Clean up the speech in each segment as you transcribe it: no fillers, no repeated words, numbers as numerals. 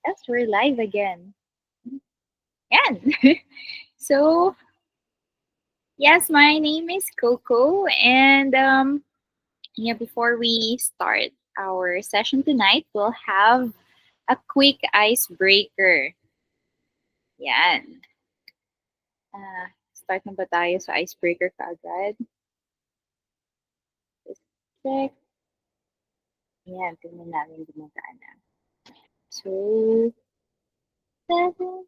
Yes, we're live again. Yan. So, yes, my name is Coco. And yeah, before we start our session tonight, we'll have a quick icebreaker. Yan. Start na ba tayo sa icebreaker kaagad? Just check. Yan, tingnan namin gumagana. So, 7.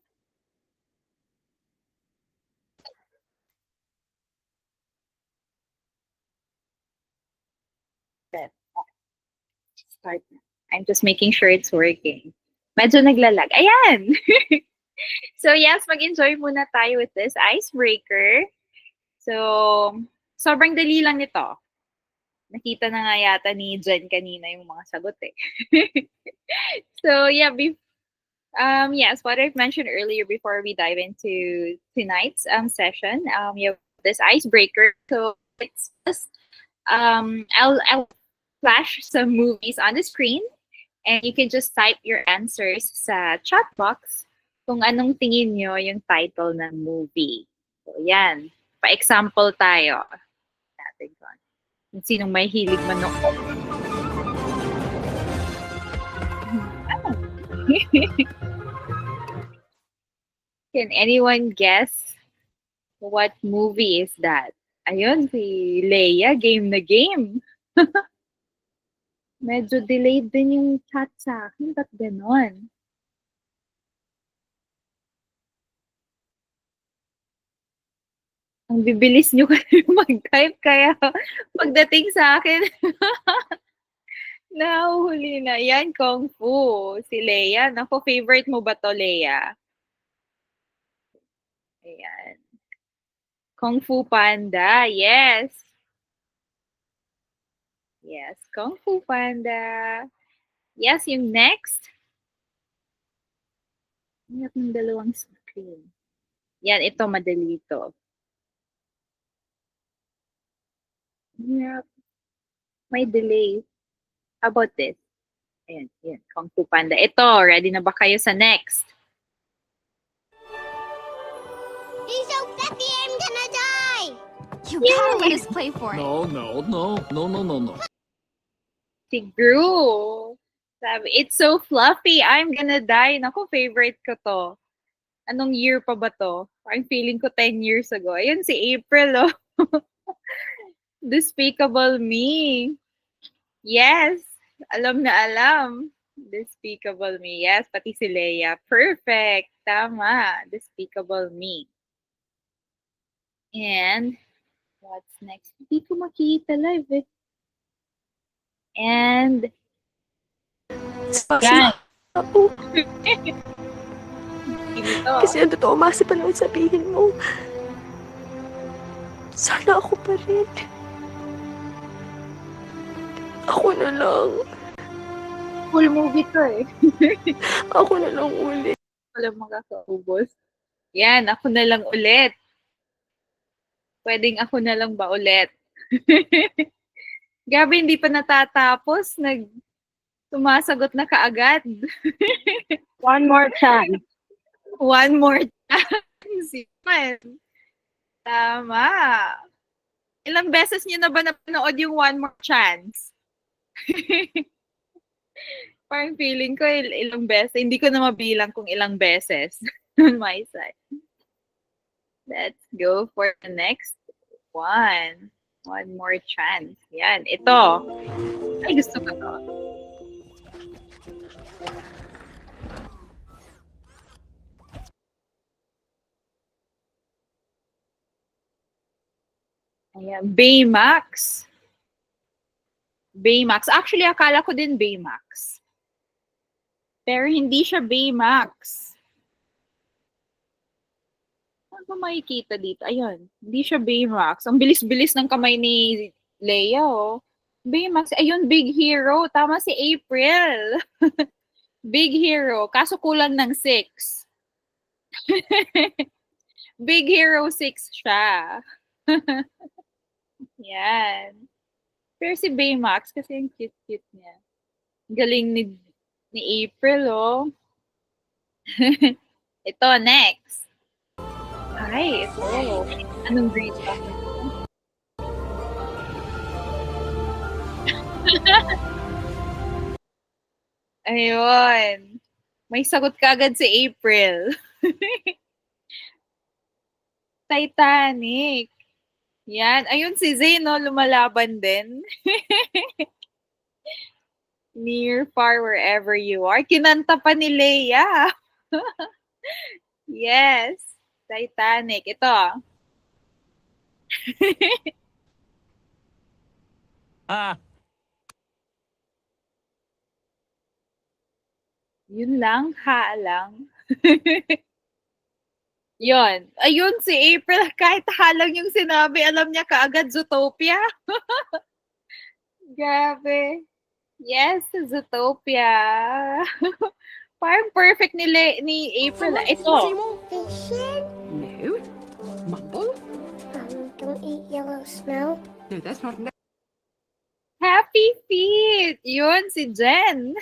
Start na. I'm just making sure it's working. Medyo naglalag. Ayan! So yes, mag-enjoy muna tayo with this icebreaker. So, sobrang dali lang nito. Nakita na nga yata ni Jen kanina yung mga sagot eh. So yeah, yes, what I've mentioned earlier before we dive into tonight's session, you have this icebreaker. So it's just I'll flash some movies on the screen, and you can just type your answers sa chat box kung anong tingin nyo yung title ng movie. So, yan. Pa-example tayo. Natin ko. Kung sinong may hilig manood. Can anyone guess what movie is that? Ayun, si Leia, game na game. Medyo delayed din yung chat sa akin. Ba't ganon? Ang bibilis nyo kasi mag-type, kaya pagdating sa akin, nahuhuli na. Yan, Kung Fu. Si Leia. Naku, favorite mo ba to, Leia? Ayan. Kung Fu Panda. Yes. Yes, Kung Fu Panda. Yes, yung next. Ingat ng dalawang screen. Yan, ito, madali ito. Yep. May delay. How about this? Ayan, ayan. Kung Fu Panda. Ito, ready na ba kayo sa next? He's so fluffy, I'm gonna die! You gotta let us play for it. No. Si Gru. Sabi, it's so fluffy, I'm gonna die. Naku, favorite ko to. Anong year pa ba to? Parang feeling ko 10 years ago. Ayun, si April, oh. Despicable Me. Yes, alam na alam. Despicable Me. Yes, pati si Leia. Perfect. Tama. Despicable Me. And, what's next? Hindi ko makita live eh. And, yan. Ako. Ito. Kasi ang totoo, Masi, pala ang sabihin mo. Sana ako pa rin. Ako na lang. Full movie to eh. Ako na lang ulit. Walang makakaubos. Yan, ako na lang ulit. Pwedeng ako na lang ba ulit? Gabi, hindi pa natatapos. Sumasagot na kaagad. One more chance. One more chance. Yan. Tama. Ilang beses niyo na ba napanood yung One More Chance? Parang feeling ko ilang beses. Hindi ko na mabilang kung ilang beses on my side. Let's go for the next one. One more chance. Yan. Ito. Ay, gusto ko to. Ayan. Baymax. Baymax. Actually, akala ko din Baymax. Pero hindi siya Baymax. Ano ba makikita dito? Ayun. Hindi siya Baymax. Ang bilis-bilis ng kamay ni Leia, oh. Baymax. Ayun, Big Hero. Tama si April. Big Hero. Kaso kulang ng 6. Big Hero 6 siya. Yan. Pero si Baymax, kasi yung cute-cute niya. Galing ni Ni April, oh. Ito, next. Ay, ito. Anong grade ba? Ayun. May sagot ka agad si April. Titanic. Yan. Ayun si Zeno, lumalaban din. Near, far, wherever you are. Kinanta pa ni Leia. Yes. Titanic. Ito. Ah, Yun lang, ha lang. Yun. Ayun, si April, kahit halang yung sinabi, alam niya kaagad, Zootopia. Grabe. Yes, Zootopia. Parang perfect ni April. Ito. Fishing? No. Mumble? Don't eat yellow snow. No, that's not. Happy Feet! Yun, si Jen.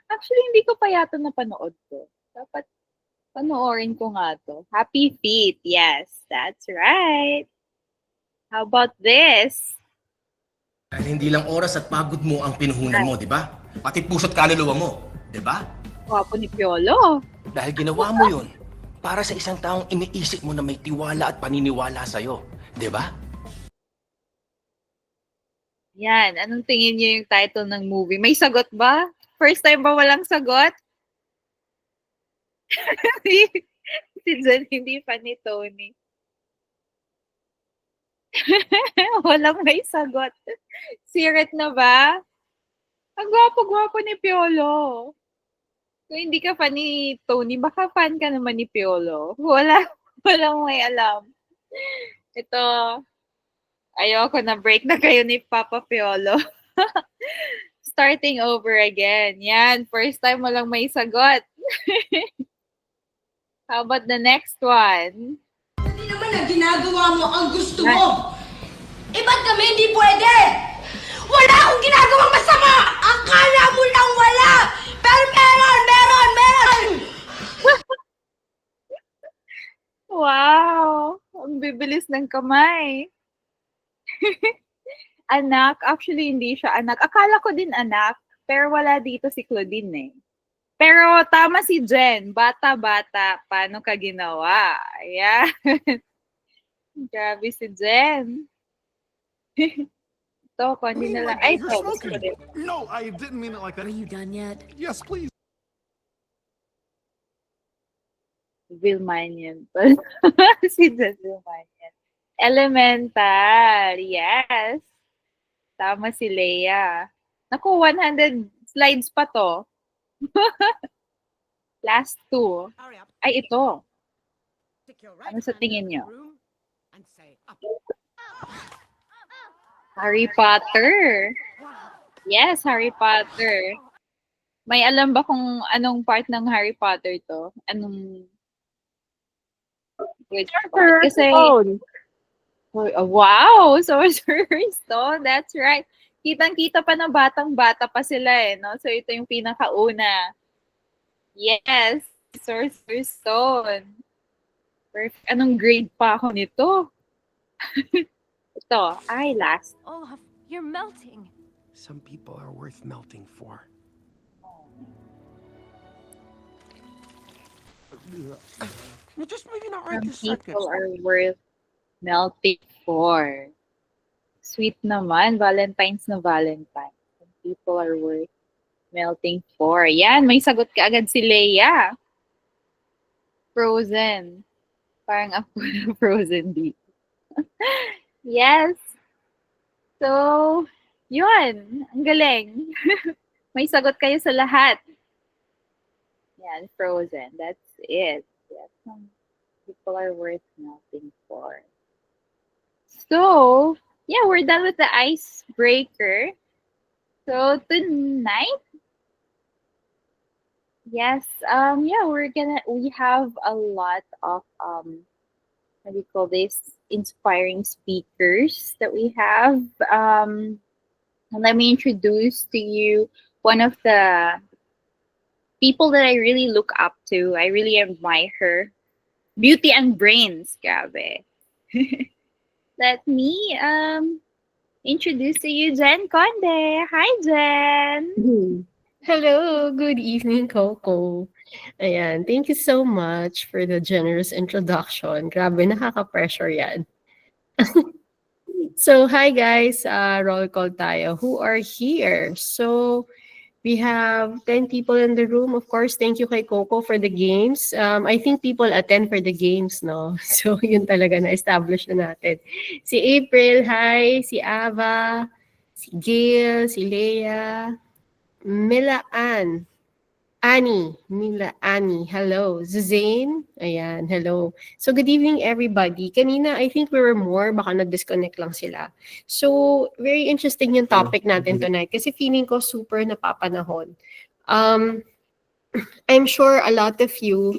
Actually, hindi ko pa yata napanood to. Dapat panoorin ko nga to. Happy Feet. Yes, that's right. How about this? Dahil hindi lang oras at pagod mo ang pinuhunan mo, di ba? Pati puso't kaluluwa mo, di ba? Wapo ni Piolo. Dahil ginawa mo yun para sa isang taong iniisip mo na may tiwala at paniniwala sa'yo, di ba? Yan. Anong tingin niyo yung title ng movie? May sagot ba? First time ba walang sagot? Si Jen, hindi pa ni Tony. Walang may sagot. Sirit na ba? Ang gwapo-gwapo ni Piolo. Kung hindi ka fan ni Tony, baka fan ka naman ni Piolo. Walang may alam. Ito, ayoko na break na kayo ni Papa Piolo. Starting over again. Yan, first time walang may sagot. How about the next one? Hindi naman na ginagawa mo ang gusto mo. Eh, ba't kami hindi pwede? Wala akong ginagawang masama! Akala mo lang wala! Pero meron! Wow! Ang bibilis ng kamay. Anak, actually hindi siya anak. Akala ko din anak, pero wala dito si Claudine eh. Pero tama si Jen, bata-bata, paano ka ginawa? Ayan. Grabe si Jen. Ito, kundi na lang. Ay, ito. Gusto ko din. No, I didn't mean it like that. Are you done yet? Yes, please. Vilmanian. Si Jen Vilmanian. Elemental. Yes. Tama si Leia. Naku, 100 slides pa to. Last two. Ay, ito. Ano sa tingin nyo? Harry Potter. Yes, Harry Potter. May alam ba kung anong part ng Harry Potter to? Anong... Which part? Kasi... Wow! Sorcerer's Stone. That's right. Kitang-kita pa na batang-bata pa sila eh, no? So, ito yung pinakauna. Yes! Sorcerer's Stone. Perfect. Anong grade pa ako nito? Ito. Ay, last. Olaf, you're melting. Some people are worth melting for. Just maybe not right Some this second. people are worth melting for. Sweet naman. Valentine's na Valentine. Some people are worth melting for. Yan, may sagot ka agad si Leia. Frozen. Parang ako na Frozen dito. Yes. So, yun. Ang galing. May sagot kayo sa lahat. Yan, Frozen. That's it. Yes, some people are worth melting for. So, yeah, we're done with the icebreaker. So, tonight, yes, yeah, we have a lot of, what do you call this, inspiring speakers that we have. And let me introduce to you one of the people that I really look up to. I really admire her. Beauty and brains, grabe. Let me introduce to you Jen Conde. Hi, Jen. Hello, good evening, Coco. Ayan, thank you so much for the generous introduction. Grabe, nakaka-pressure yan. So, hi guys, roll call tayo. Who are here? So, we have 10 people in the room. Of course, thank you kay Coco for the games. I think people attend for the games, no? So, yun talaga na-establish na natin. Si April, hi. Si Ava, si Gail, si Leia, Mila Ann, Annie, hello. Zuzane, ayan, hello. So, good evening, everybody. Kanina, I think we were more, baka na-disconnect lang sila. So, very interesting yung topic natin tonight kasi feeling ko super napapanahon. I'm sure a lot of you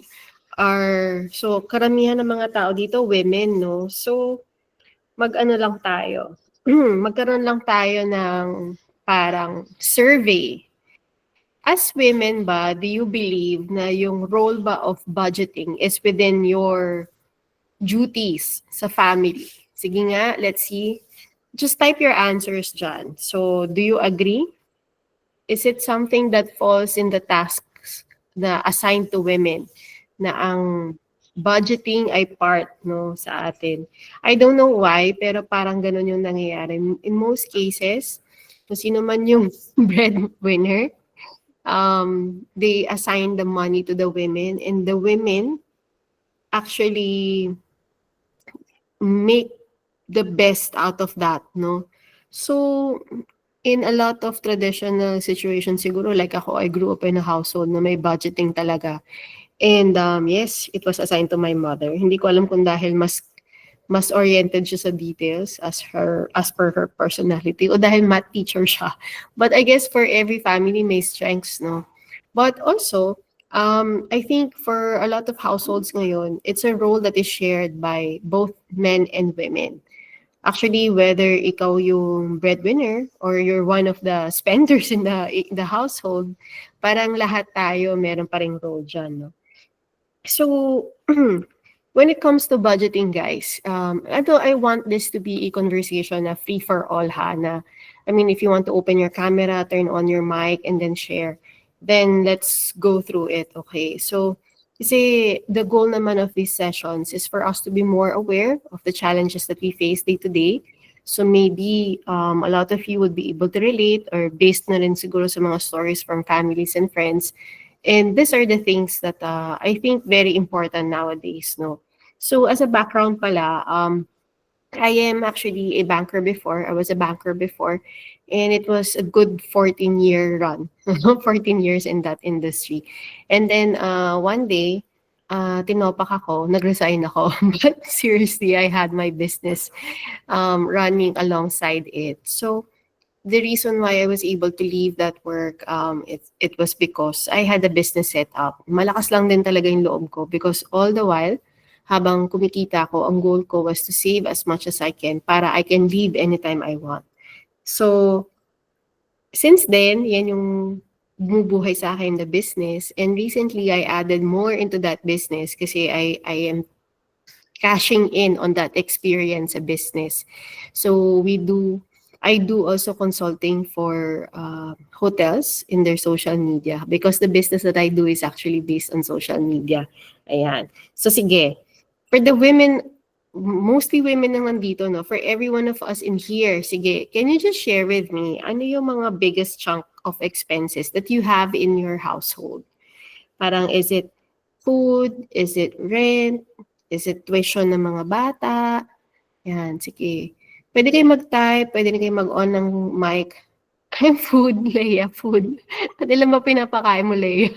so, karamihan ng mga tao dito, women, no? So, mag-ano lang tayo. Magkaroon lang tayo ng parang survey. As women ba, do you believe na yung role ba of budgeting is within your duties sa family? Sige nga, let's see. Just type your answers dyan. So, do you agree? Is it something that falls in the tasks na assigned to women na ang budgeting ay part, no, sa atin? I don't know why, pero parang ganun yung nangyayari. In most cases, kung sino man yung breadwinner, they assign the money to the women, and the women actually make the best out of that, no? So, in a lot of traditional situations, siguro like ako, I grew up in a household na may budgeting talaga. And yes, it was assigned to my mother. Hindi ko alam kung dahil mas oriented siya sa details as per her personality o dahil math teacher siya. But I guess for every family may strengths, no? But also, I think for a lot of households ngayon, it's a role that is shared by both men and women. Actually, whether ikaw yung breadwinner or you're one of the spenders in the household, parang lahat tayo meron pa ring role dyan, no? So, when it comes to budgeting, guys, I want this to be a conversation na free for all, ha? Na, I mean, if you want to open your camera, turn on your mic, and then share, then let's go through it, okay? So, kasi the goal naman of these sessions is for us to be more aware of the challenges that we face day to day. So maybe a lot of you would be able to relate or based na rin siguro sa mga stories from families and friends. And these are the things that I think very important nowadays, no? So as a background pala, I am actually a banker before. I was a banker before, and it was a good 14-year run, 14 years in that industry. And then one day, tinopak ako, nag-resign ako. But seriously, I had my business running alongside it. So the reason why I was able to leave that work, it was because I had a business set up. Malakas lang din talaga yung loob ko because all the while, habang kumikita ako, ang goal ko was to save as much as I can para I can leave anytime I want. So, since then, yan yung bumubuhay sa akin the business. And recently, I added more into that business kasi I am cashing in on that experience sa business. So, I do also consulting for hotels in their social media because the business that I do is actually based on social media. Ayan. So, sige. For the women, mostly women na nandito, no? For every one of us in here, sige, can you just share with me, ano yung mga biggest chunk of expenses that you have in your household? Parang, is it food? Is it rent? Is it tuition ng mga bata? Yan, sige. Pwede kayo mag-type, pwede kayo mag-on ng mic. Ay, food, Leia, food. At ilan ba pinapakain mo, Leia?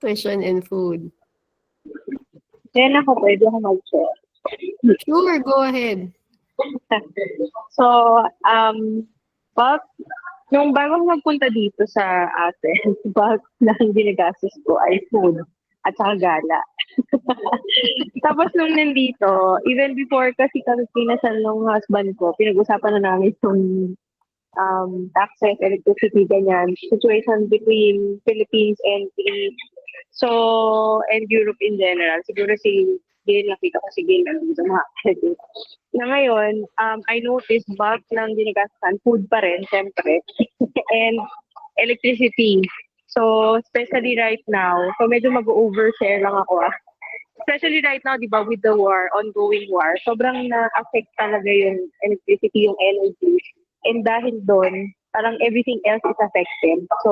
Tuition and food. Then ako, pwede ako mag-share. Sure, go ahead. So, nung bago ako nagpunta dito sa atin, bag na ang ginagastos ko ay food at saka gala. Tapos nung nandito, even before kasi kami kinasal ng husband ko, pinag-usapan na namin yung taxes, electricity, ganyan, situation between Philippines and Greece. So, and Europe in general. Siguro si Gail, nakita ko si Gail nandun sa mga credit. Na ngayon, I noticed bulk ng ginagastasan, food pa rin, syempre, and electricity. So, especially right now, so medyo mag-overshare lang ako. Especially right now, di ba, with the war, ongoing war, sobrang na-affect talaga yung electricity, yung energy. And dahil doon, parang everything else is affected. So,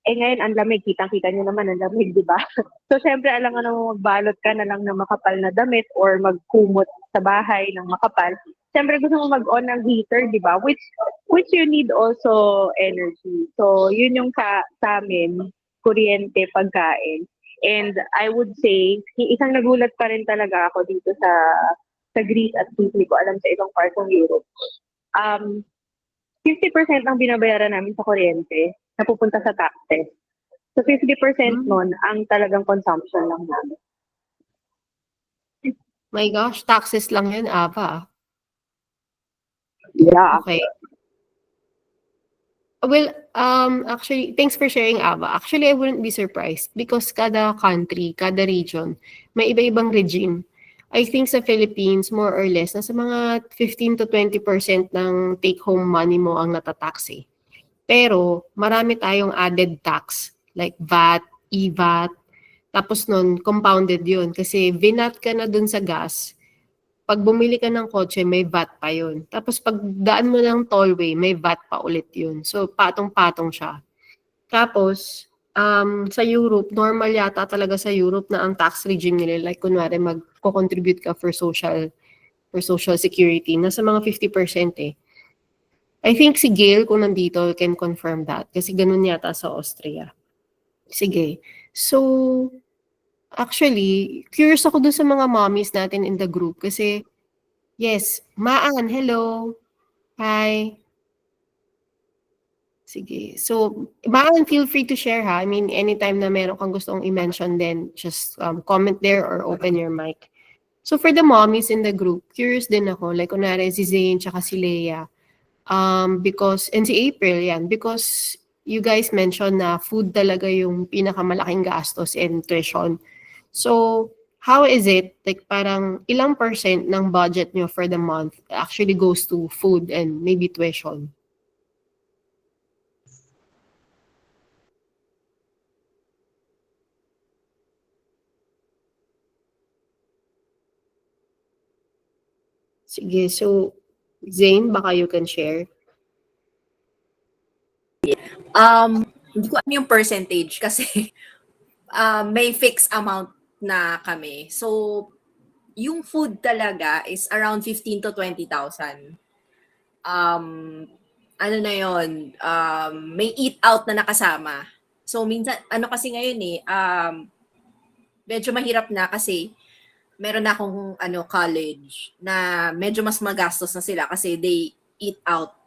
ngayon, ang lamig. Kitang-kita nyo naman, ang lamig, di ba? So, syempre, alangan mo magbalot ka na lang ng makapal na damit or magkumot sa bahay ng makapal. Syempre, gusto mo mag-on ng heater, di ba? Which you need also energy. So, yun yung sa amin, kuryente, pagkain. And I would say, isang nagulat pa rin talaga ako dito sa Greece at hindi ko alam sa ibang part ng Europe. 50% ang binabayaran namin sa kuryente napupunta sa taxes. So 50% nun ang talagang consumption lang namin. My gosh, taxes lang yun, Ava. Yeah. Okay. Well, actually, thanks for sharing, Ava. Actually, I wouldn't be surprised because kada country, kada region, may iba-ibang regime. I think sa Philippines, more or less, nasa mga 15 to 20% ng take-home money mo ang natatax eh. Pero, marami tayong added tax, like VAT, e-VAT, tapos nun, compounded yun. Kasi vinat ka na dun sa gas, pag bumili ka ng kotse, may VAT pa yun. Tapos pag daan mo ng tollway, may VAT pa ulit yun. So, patong-patong siya. Tapos, sa Europe, normal yata talaga sa Europe na ang tax regime nila, like kunwari magko-contribute ka for social security, nasa mga 50% eh. I think si Gail, kung nandito, can confirm that. Kasi ganun yata sa Austria. Sige. So, actually, curious ako dun sa mga mommies natin in the group kasi, yes, Maan, hello. Hi. Sige. So, Maan, feel free to share ha. I mean, anytime na meron kang gustong i-mention then just comment there or open your mic. So, for the mommies in the group, curious din ako. Like, kunwari, si Zane tsaka si Leia. Because, and si April, yan. Because you guys mentioned na food talaga yung pinakamalaking gastos and tuition. So, how is it, like parang ilang percent ng budget nyo for the month actually goes to food and maybe tuition? Sige, so Zane, baka you can share. Hindi ko alam yung percentage kasi may fixed amount na kami. So, yung food talaga is around 15 to 20,000. Ano na yon? May eat out na nakasama. So, minsan, ano kasi ngayon medyo mahirap na kasi meron na akong college na medyo mas magastos na sila kasi they eat out.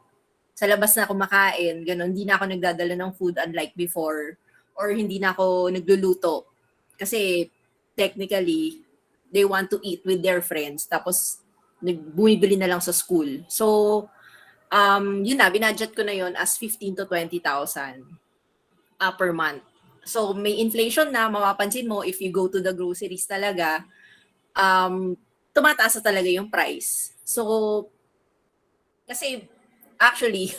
Sa labas na ako makain, ganun. Hindi na ako nagdadala ng food unlike before or hindi na ako nagluluto. Kasi technically, they want to eat with their friends tapos bumibili na lang sa school. So, yun na, binudget ko na yun as 15 to 20,000 per month. So, may inflation na, mapapansin mo if you go to the groceries talaga, tumataas na talaga yung price. So, kasi actually,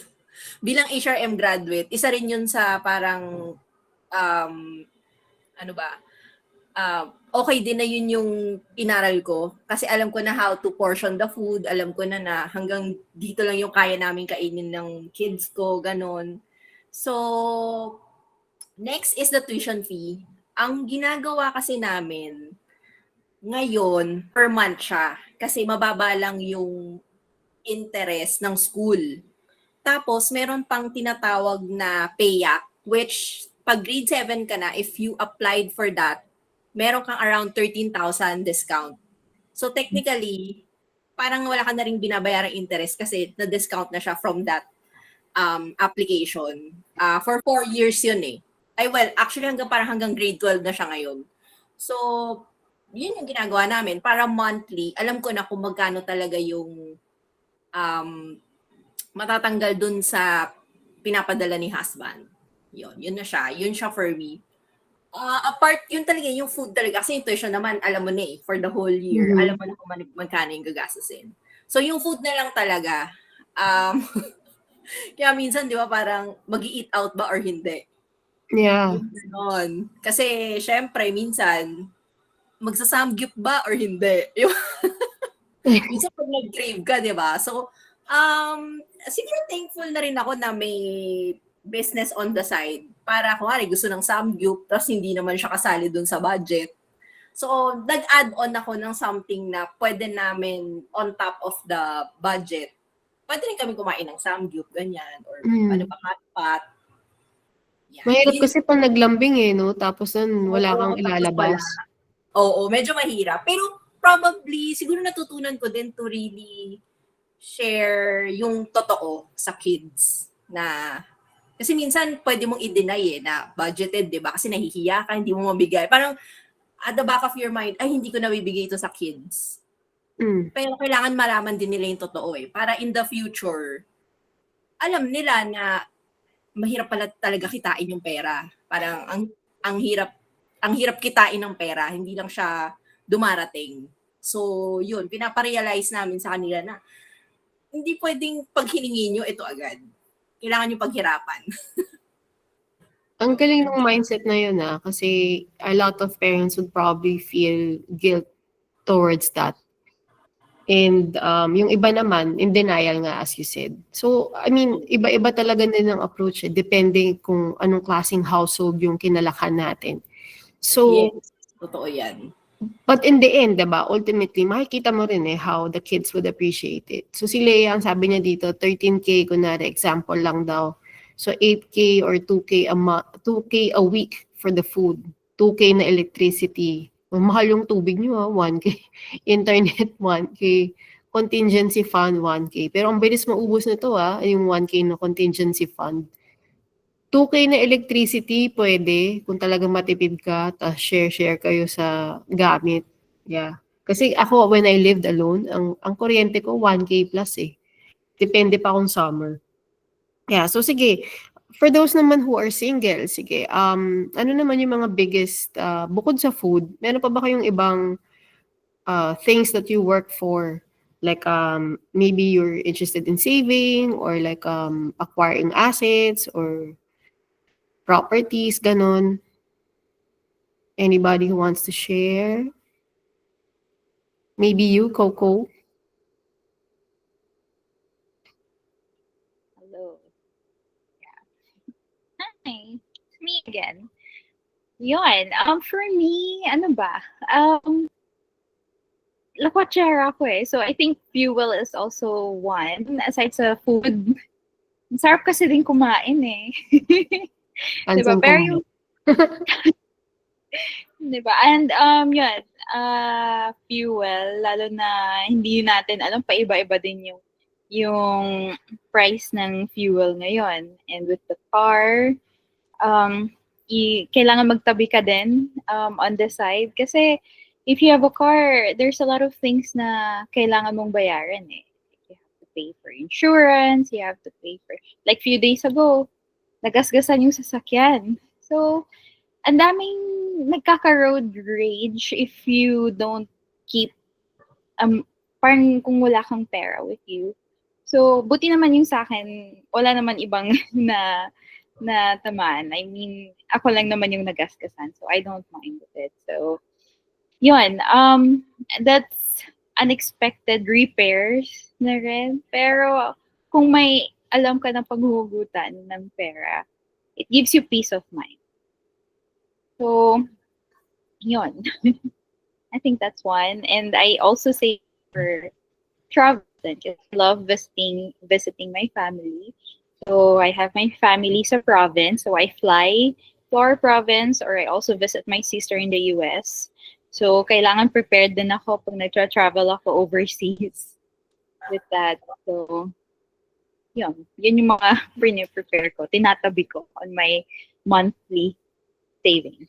bilang HRM graduate, isa rin yun sa parang, okay din na yun yung inaral ko. Kasi alam ko na how to portion the food. Alam ko na hanggang dito lang yung kaya namin kainin ng kids ko, ganon. So, next is the tuition fee. Ang ginagawa kasi namin, ngayon, per month siya. Kasi mababa lang yung interest ng school. Tapos, meron pang tinatawag na PAYAC, which pag grade 7 ka na, if you applied for that, meron kang around 13,000 discount. So, technically, parang wala ka na rin binabayarang interest kasi na-discount na siya from that application. For 4 years yun eh. Actually, hanggang grade 12 na siya ngayon. So, yun yung ginagawa namin. Para monthly, alam ko na kung magkano talaga yung matatanggal dun sa pinapadala ni husband. Yun na siya. Yun siya for me. Apart, yun talaga, yung food talaga. Kasi yung tuition naman, alam mo na for the whole year. Mhm. Alam mo na kung magkano yung gagastusin. So, yung food na lang talaga. Kaya minsan, di ba, parang mag-eat out ba or hindi? Yeah. Yung ganon. Kasi, syempre, minsan, magsasamgyup ba or hindi? Yung, minsan, pag nag-crave ka, di ba? So, siguro thankful na rin ako na may business on the side. Para, kunwari, gusto ng samgyup, tapos hindi naman siya kasali dun sa budget. So, nag-add on ako ng something na pwede namin on top of the budget. Pwede rin kami kumain ng samgyup, ganyan, or ano pa, hot pot. Yan. Mahirap kasi pag naglambing no? Tapos nun, wala Oo, kang tapos ilalabas. Oo, medyo mahirap. Pero probably, siguro natutunan ko din to really share yung totoo sa kids. Na, kasi minsan pwede mong i-deny na budgeted, di ba? Kasi nahihiya ka, hindi mo mabigay. Parang at the back of your mind, ay hindi ko nabibigay ito sa kids. Pero kailangan malaman din nila yung totoo Para in the future, alam nila na mahirap pala talaga kitain yung pera. Parang ang hirap kitain ng pera, hindi lang siya dumarating. So, yun, pinaparealize namin sa kanila na hindi pwedeng pag hiningi nyo, ito agad. Kailangan nyo paghirapan. Ang galing ng mindset na yun kasi a lot of parents would probably feel guilt towards that. And yung iba naman, in denial nga as you said. So, I mean, iba-iba talaga din ang approach depending kung anong klaseng household yung kinalakan natin. So, Yes, totoo yan. but in the end, diba, ultimately, makikita mo rin how the kids would appreciate it. So si Leia, ang sabi niya dito, 13K, kunwari, example lang daw. So 8K or 2K 2K a week for the food. 2K na electricity. Mahal yung tubig niyo 1K. Internet, 1K. Contingency fund, 1K. Pero ang bilis maubos nito yung 1K na contingency fund. 2K na electricity, pwede. Kung talagang matipid ka, tapos share kayo sa gamit. Yeah. Kasi ako, when I lived alone, ang kuryente ko, 1K plus Depende pa kung summer. Yeah, so sige. For those naman who are single, sige. Ano naman yung mga biggest, bukod sa food, meron pa ba kayong ibang things that you work for? Like, maybe you're interested in saving or like acquiring assets or properties, ganon. Anybody who wants to share? Maybe you, Coco? Hello. Yeah. Hi. It's me again. Yun. For me, ano ba? Lakwachera ako So I think fuel is also one. Aside sa food, ang sarap kasi din kumain diba? Pero yung diba? And yun, fuel, lalo na hindi natin alam, paiba-iba din yung price ng fuel ngayon. And with the car, kailangan magtabi ka din on the side. Kasi if you have a car, there's a lot of things na kailangan mong bayaran You have to pay for insurance, you have to pay for, like few days ago, nagasgasan yung sasakyan. So, ang daming nagkaka-road rage if you don't keep, parang kung wala kang pera with you. So, buti naman yung sa akin, wala naman ibang na tamaan. I mean, ako lang naman yung nagasgasan, so I don't mind with it. So, yun, that's unexpected repairs na rin. Pero, kung may alam ka ng paghuhugutan ng pera, it gives you peace of mind. So, yun. I think that's one. And I also say for travel, because I love visiting my family. So, I have my family sa province. So, I fly to our province or I also visit my sister in the US. So, kailangan prepared din ako pag nagtra-travel ako overseas with that. So, yun yung mga prepare ko. Tinatabi ko on my monthly savings.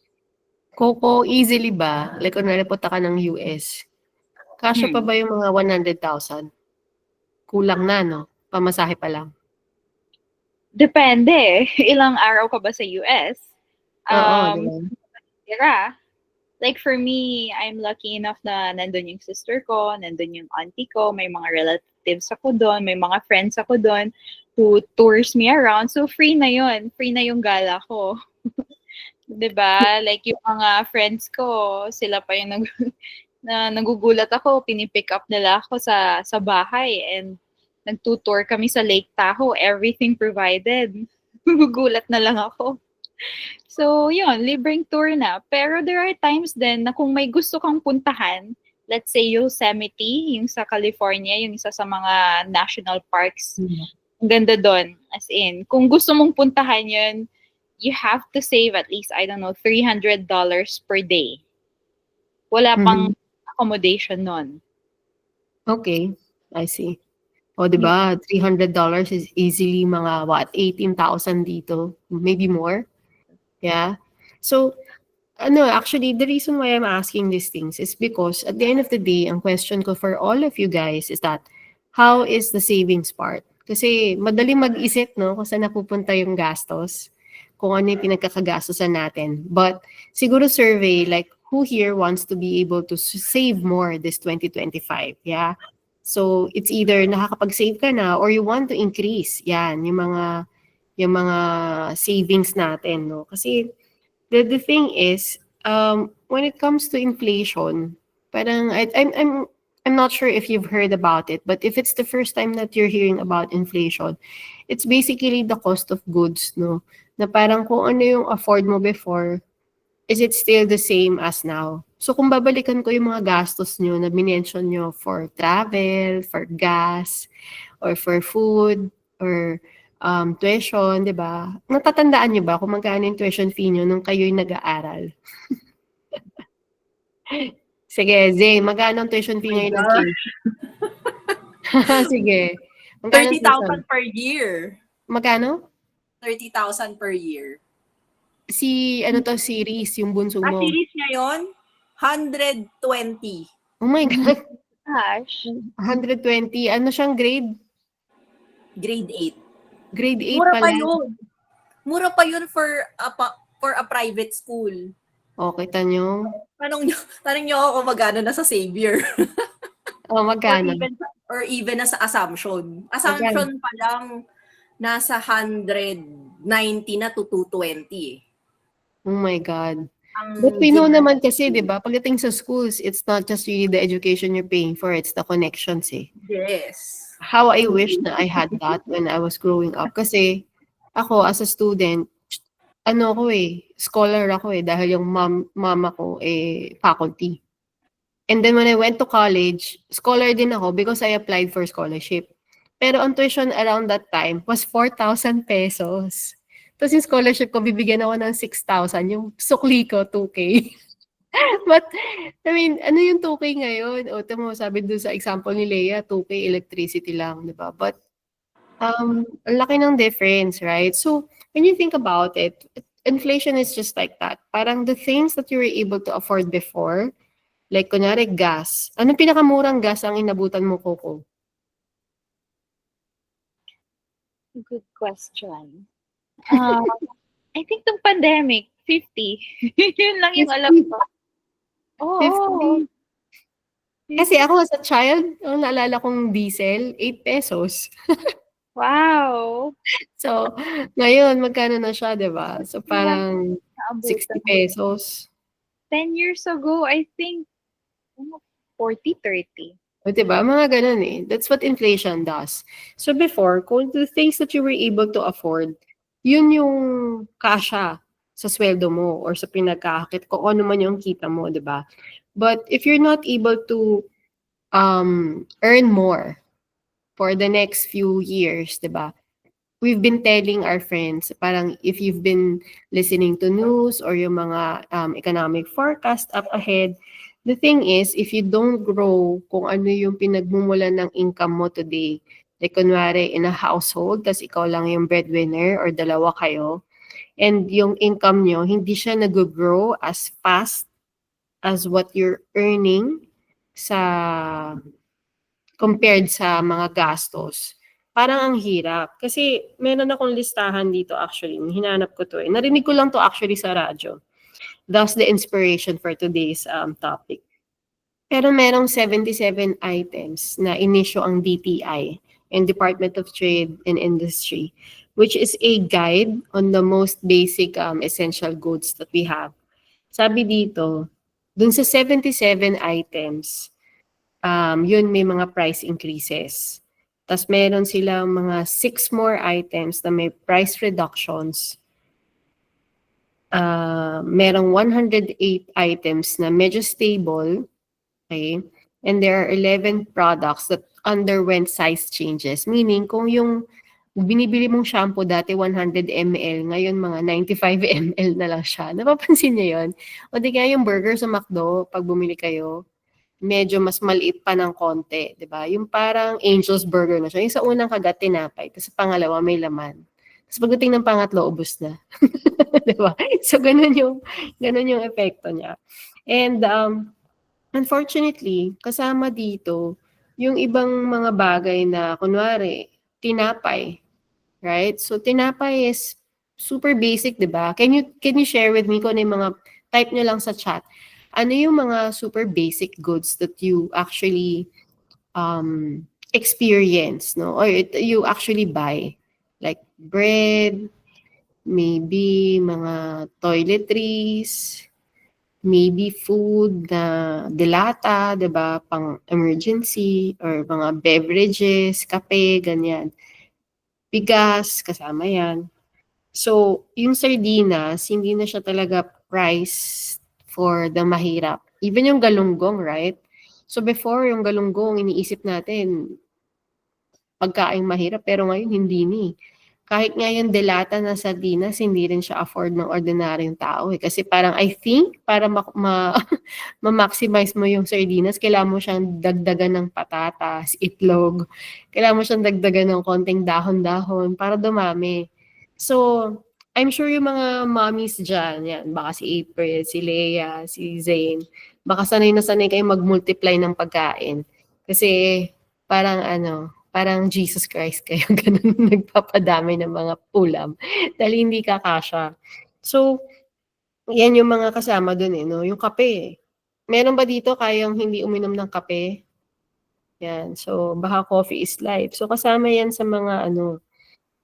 Coco, easily ba? Like, kung nalipunta ka ng US, kasya pa ba yung mga 100,000? kulang na, no? Pamasahe pa lang. Depende. Ilang araw ka ba sa US? Oo, Um, diba? tira. Like for me, I'm lucky enough na nandun yung sister ko, nandun yung auntie ko, may mga relatives ako doon, may mga friends ako doon who tours me around. So free na yun. Free na yung gala ko. 'Di ba? Like yung mga friends ko, sila pa yung na nagugulat ako, pinipick up nila ako sa bahay and nagtutour kami sa Lake Tahoe, everything provided. Nagugulat na lang ako. So, yun, libreng tour na. Pero there are times din na kung may gusto kang puntahan, let's say Yosemite, yung sa California, yung isa sa mga national parks, ang ganda doon. As in, kung gusto mong puntahan yun, you have to save at least, I don't know, $300 per day. Wala pang accommodation nun. Okay, I see. O, di ba? $300 is easily mga, 18,000 dito. Maybe more. Yeah. So, actually, the reason why I'm asking these things is because at the end of the day, ang question ko for all of you guys is that, how is the savings part? Kasi madali mag-isip, no? Kung saan napupunta yung gastos, kung ano yung pinagkakagastosan natin. But siguro survey, like, who here wants to be able to save more this 2025? Yeah. So, it's either nakakapag-save ka na or you want to increase. Yan, yung mga savings natin, no? Kasi the thing is, when it comes to inflation, parang I'm not sure if you've heard about it, but if it's the first time that you're hearing about inflation, it's basically the cost of goods, no? Na parang kung ano yung afford mo before, is it still the same as now? So kung babalikan ko yung mga gastos nyo na minention nyo for travel, for gas, or for food, or tuition, di ba? Natatandaan nyo ba kung magkano yung tuition fee nyo nung kayo'y nag-aaral? Sige, Zay, magkano ang tuition fee ngayon ng kids? Sige. Magkano ang tuition? 30,000 per year. Magkano? 30,000 per year. Si Reese, yung bunso Ang mo. series ngayon, 120. Oh my God. Gosh. 120. Ano siyang grade? Grade 8. Grade 8 Mura pala. pa yun. Mura pa yun for a private school. O, kita nyo? Tanong nyo ako kung magkano na sa Xavier. O, magkano? Or even na sa Assumption. Assumption pa lang nasa 190 na to 220 eh. Oh my God. But we know naman kasi, di ba, pagdating sa schools, it's not just really the education you're paying for, it's the connections eh. Yes. How I wish na I had that when I was growing up. Kasi ako, as a student, scholar ako eh, dahil yung mama ko faculty. And then when I went to college, scholar din ako because I applied for scholarship. Pero ang tuition around that time was 4,000 pesos. Tapos yung scholarship ko, bibigyan ako ng 6,000. Yung sukli ko, 2K. But, I mean, ano yung 2K ngayon? O, tamo, sabi doon sa example ni Leia, 2K electricity lang, di ba? But, ang laki ng difference, right? So, when you think about it, inflation is just like that. Parang the things that you were able to afford before, like, kunyari, gas. Anong pinakamurang gas ang inabutan mo, Coco? Good question. I think nung pandemic, 50. Yun lang yung alam ko. Oo. 50. Kasi ako as a child, ang naalala kong diesel, 8 pesos. Wow. So, ngayon, magkano na siya, di ba? So, parang 60 pesos. 10 years ago, I think, 40, 30. O, di ba? Mga ganun eh. That's what inflation does. So, before, kung the things that you were able to afford, yun yung kasya sa sweldo mo or sa pinagkakakit, kung ano man yung kita mo, di ba? But if you're not able to earn more for the next few years, di ba? We've been telling our friends, parang if you've been listening to news or yung mga economic forecast up ahead, the thing is, if you don't grow kung ano yung pinagmumulan ng income mo today, like kunwari in a household, tas ikaw lang yung breadwinner or dalawa kayo, and yung income nyo, hindi siya nag-grow as fast as what you're earning sa compared sa mga gastos, parang ang hirap. Kasi meron akong listahan dito actually, hinanap ko 'to, eh. Narinig ko lang 'to actually sa radyo. Thus the inspiration for today's, topic. Pero merong 77 items na inisyu ang DTI and Department of Trade and Industry, which is a guide on the most basic, essential goods that we have. Sabi dito, dun sa 77 items, yun may mga price increases. Tas meron silang mga 6 more items na may price reductions. Merong 108 items na medyo stable, okay? And there are 11 products that underwent size changes. Meaning, kung yung binibili mong shampoo dati 100 ml, ngayon mga 95 ml na lang siya. Napapansin niyo yun? O di kaya yung burger sa McDo, pag bumili kayo, medyo mas maliit pa ng konti, 'di ba? Yung parang Angel's Burger na siya. Yung sa unang kagat tinapay, tapos sa pangalawa may laman. Tapos pagdating ng pangatlo, ubos na. 'Di ba? So ganun yung epekto niya. And unfortunately, kasama dito yung ibang mga bagay na kunwari tinapay, right? So tinapay is super basic, 'di ba? Can you share with me kung ano yung mga type nyo lang sa chat? Ano yung mga super basic goods that you actually experience, no? Or you actually buy? Like bread, maybe mga toiletries, maybe food na delata, 'di ba? Pang emergency or mga beverages, kape, ganyan. Bigas, kasama 'yan. So, yung sardinas, hindi na siya talaga priced for the mahirap. Even yung galunggong, right? So before, yung galunggong, iniisip natin, pagkain mahirap, pero ngayon hindi ni. Kahit nga yung delata na sardinas, hindi rin siya afford ng ordinaryong tao, eh. Kasi parang I think para ma-maximize mo yung sardinas, kailangan mo siyang dagdagan ng patatas, itlog. Kailangan mo siyang dagdagan ng konting dahon-dahon para dumami. So, I'm sure yung mga mommies diyan, yan, baka si April, si Leia, si Zane, baka sanay na sanay kayong mag-multiply ng pagkain. Kasi parang parang Jesus Christ kayo, ganun nagpapadami ng mga ulam dahil hindi kakasya. So, yan yung mga kasama dun, eh, 'no, yung kape. Meron ba dito kayang hindi uminom ng kape? Yan, so baka coffee is life. So kasama yan sa mga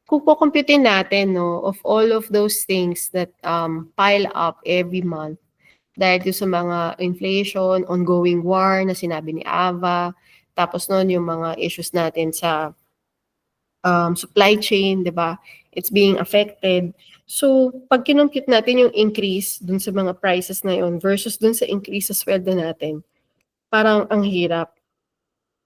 kung kukumputin natin, 'no, of all of those things that, pile up every month dahil dun sa mga inflation, ongoing war na sinabi ni Ava, tapos nun yung mga issues natin sa supply chain, 'di ba? It's being affected. So, pag kinompute natin yung increase dun sa mga prices na yun versus dun sa increase sa sweldo natin, parang ang hirap.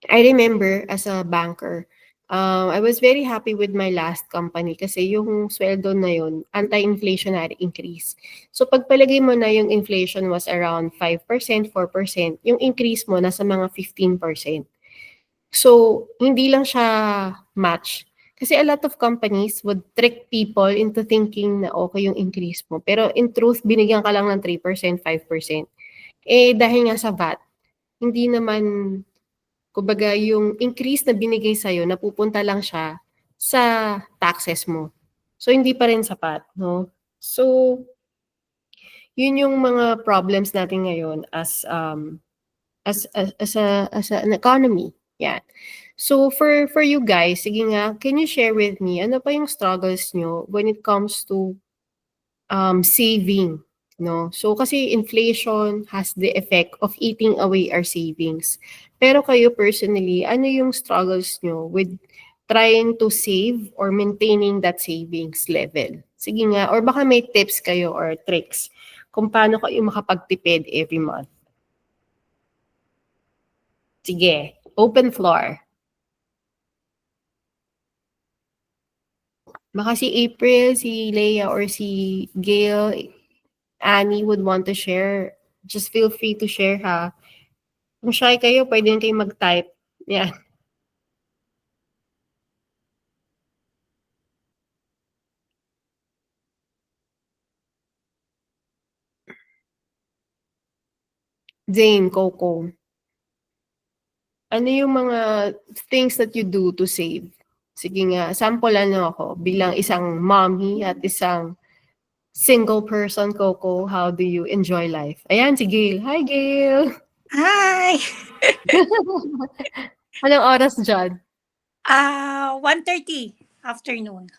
I remember as a banker, I was very happy with my last company kasi yung sweldo na yun, anti-inflationary increase. So pagpalagay mo na yung inflation was around 5%, 4%, yung increase mo nasa mga 15%. So hindi lang siya match. Kasi a lot of companies would trick people into thinking na okay yung increase mo. Pero in truth, binigyan ka lang ng 3%, 5%. Eh dahil nga sa VAT, hindi naman kumbaga yung increase na binigay sa'yo napupunta lang siya sa taxes mo. So hindi pa rin sapat, 'no? So yun yung mga problems natin ngayon as an economy, yan. So for you guys, sige nga, can you share with me ano pa yung struggles nyo when it comes to saving, no? So kasi inflation has the effect of eating away our savings. Pero kayo personally, ano yung struggles nyo with trying to save or maintaining that savings level? Sige nga, or baka may tips kayo or tricks kung paano kayo makapagtipid every month. Sige, open floor. Baka si April, si Leia, or si Gail, Annie would want to share. Just feel free to share, ha. Kung shy kayo, pwede rin kayo mag-type. Yan. Zane, Coco. Ano yung mga things that you do to save? Sige nga, sample ano ako, bilang isang mommy at isang single person, Coco, how do you enjoy life? Ayan, si Gail. Hi, Gail! Hi! Anong oras dyan? 1:30 afternoon.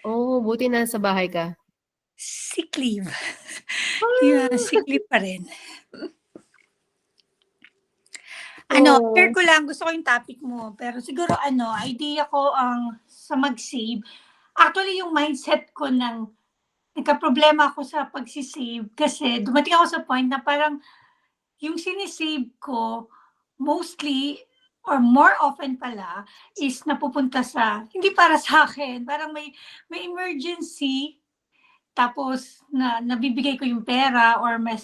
Oh, buti nasa bahay ka. Sick leave. Yeah, sick leave pa rin. Oh. Share ko lang, gusto ko yung topic mo. Pero siguro idea ko ang sa mag-save. Actually, yung mindset ko nagka-problema ako sa pagsisave kasi dumating ako sa point na parang yung sinisave ko mostly or more often pala is napupunta sa, hindi para sa akin, parang may emergency, tapos nabibigay ko yung pera or may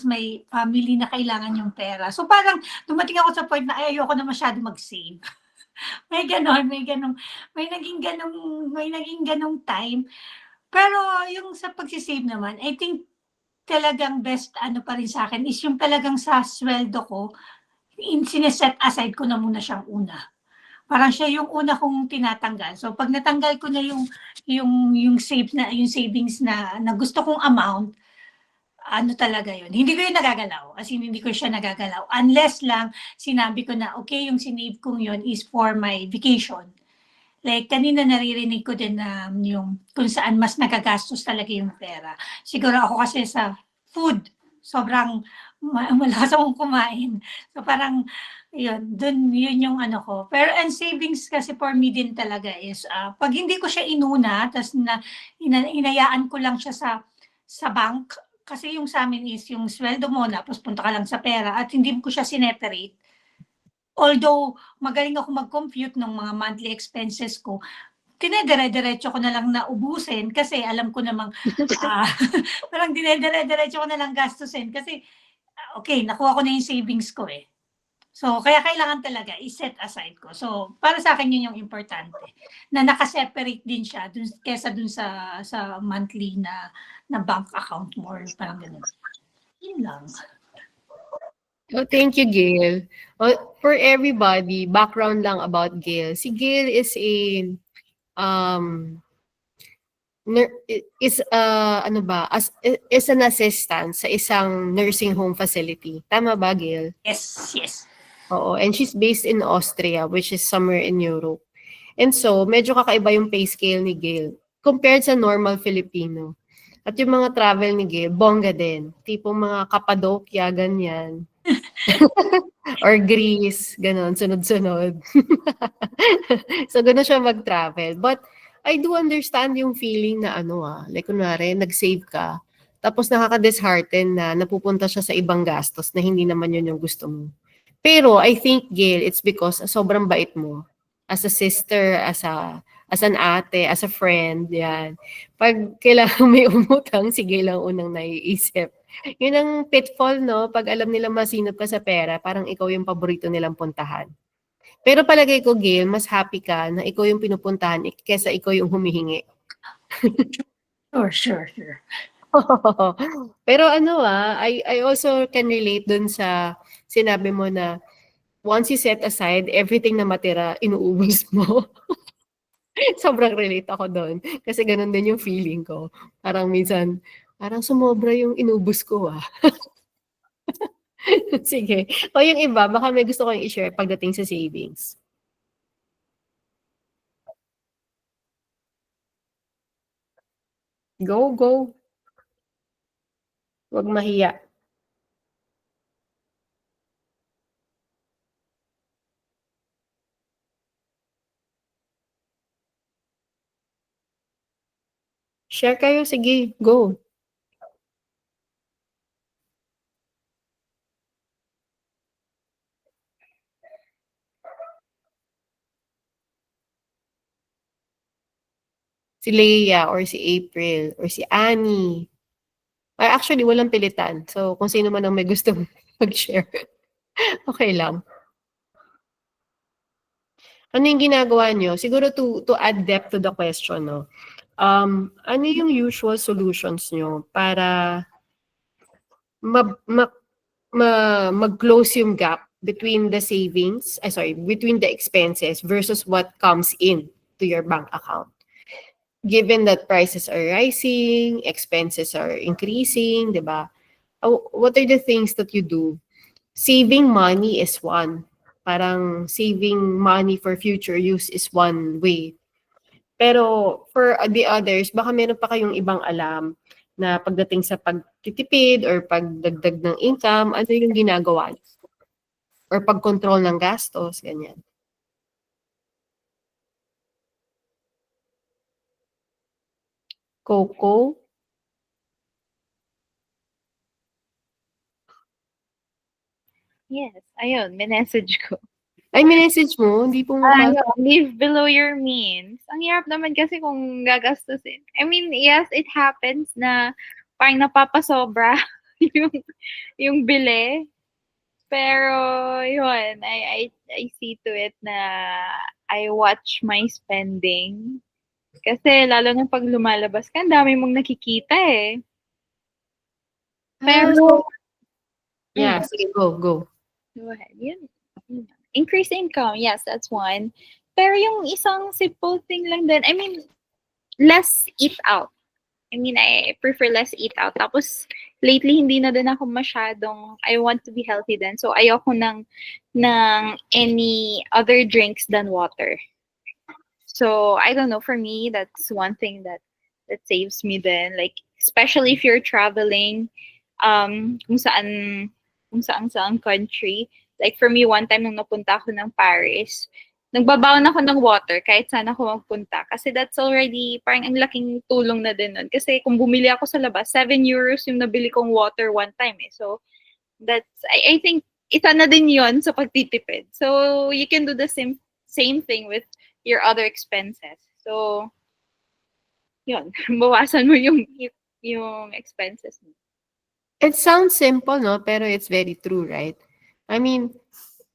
family na kailangan yung pera. So parang dumating ako sa point na ayoko na masyado mag-save. may naging ganong time. Pero yung sa pagsisave naman, I think talagang best pa rin sa akin is yung talagang sa sweldo ko, sineset aside ko na muna siyang una. Parang siya yung una kong tinatanggal. So pag natanggal ko na yung savings na gusto kong amount, talaga yun. Hindi ko yun nagagalaw. As in, hindi ko siya nagagalaw. Unless lang sinabi ko na, okay, yung sinave kong yun is for my vacation. Like, kanina naririnig ko din na yung kung saan mas nagagastos talaga yung pera. Siguro ako kasi sa food, sobrang malakas akong kumain. So parang, yun yung ko. Pero and savings kasi for me din talaga is, pag hindi ko siya inuna, tas inayaan ko lang siya sa bank, kasi yung sa amin is yung sweldo mo na, tapos punta ka lang sa pera, at hindi ko siya sineperate. Although, magaling ako mag-compute ng mga monthly expenses ko, dinedire-diretso ko na lang na ubusin kasi alam ko namang, parang dinedire-diretso ko na lang gastusin kasi, okay, nakuha ko na yung savings ko eh. So, kaya kailangan talaga i-set aside ko. So, para sa akin yun yung importante. Na nakaseparate din siya kesa dun sa monthly na bank account mo or parang ganun. Yun lang. Oh, thank you, Gail. For everybody, background lang about Gail. Si Gail is is an assistant sa isang nursing home facility. Tama ba, Gail? Yes. Oo, and she's based in Austria, which is somewhere in Europe. And so, medyo kakaiba yung pay scale ni Gail compared sa normal Filipino. At yung mga travel ni Gail, bongga din. Tipong mga Cappadocia, ganyan. Or Greece, ganon, sunod-sunod. So, gano'n siya mag-travel. But, I do understand yung feeling na like kunwari, nag-save ka, tapos nakaka-dishearten na napupunta siya sa ibang gastos na hindi naman yun yung gusto mo. Pero, I think, Gail, it's because sobrang bait mo. As a sister, as an ate, as a friend, yan. Pag kailangan may umutang, sige lang unang naiisip. Yun ang pitfall, no? Pag alam nila masinop ka sa pera, parang ikaw yung paborito nilang puntahan. Pero palagay ko, Gail, mas happy ka na ikaw yung pinupuntahan kesa ikaw yung humihingi. Sure. Pero I also can relate dun sa sinabi mo na once you set aside, everything na matira, inuubos mo. Sobrang relate ako doon. Kasi ganun din yung feeling ko. Parang minsan, parang sumobra yung inubos ko Sige. O yung iba, baka may gusto kong i-share pagdating sa savings. Go. Huwag mahiya. Share kayo, sige, go. Si Leia or si April or si Annie. Actually, walang pilitan. So, kung sino man ang may gusto mag-share, okay lang. Ano yung ginagawa nyo? Siguro to add depth to the question, no? Ano yung usual solutions nyo para mag-close yung gap between the between the expenses versus what comes in to your bank account. Given that prices are rising, expenses are increasing, 'di ba? What are the things that you do? Saving money is one. Parang saving money for future use is one way. Pero for the others, baka meron pa kayong ibang alam na pagdating sa pagtitipid or pagdagdag ng income, ano yung ginagawa niyo? Or pag-control ng gastos, ganyan. Coco? Yes, ayun, minessage ko. Ay, minessage mo? Hindi po Ayun, live below your means. Ang hirap naman kasi kung gagastusin. I mean, yes, it happens na parang napapasobra yung, yung bili. Pero, yun, I see to it na I watch my spending. Kasi lalo na pag lumalabas ka, ang dami mong nakikita eh. Pero, yeah, sige, go. go ahead. Yun. Increase income, yes, that's one. Pero yung isang simple thing lang din, I mean, less eat out. I mean, I prefer less eat out. Tapos, lately, hindi na din ako masyadong, I want to be healthy din. So, ayoko ng any other drinks than water. So, I don't know, for me, that's one thing that saves me then. Like, especially if you're traveling, kung saan country. Like, for me, one time nung napunta ako ng Paris, nagbabaon ako ng water kahit saan ako magpunta. Kasi that's already, parang ang laking tulong na din nun. Kasi kung bumili ako sa labas, 7 euros yung nabili kong water one time eh. So, that's, I think, isa na din yon sa pagtitipid. So, you can do the same thing with your other expenses. So, yun, bawasan mo yung expenses mo. It sounds simple, no? Pero it's very true, right? I mean,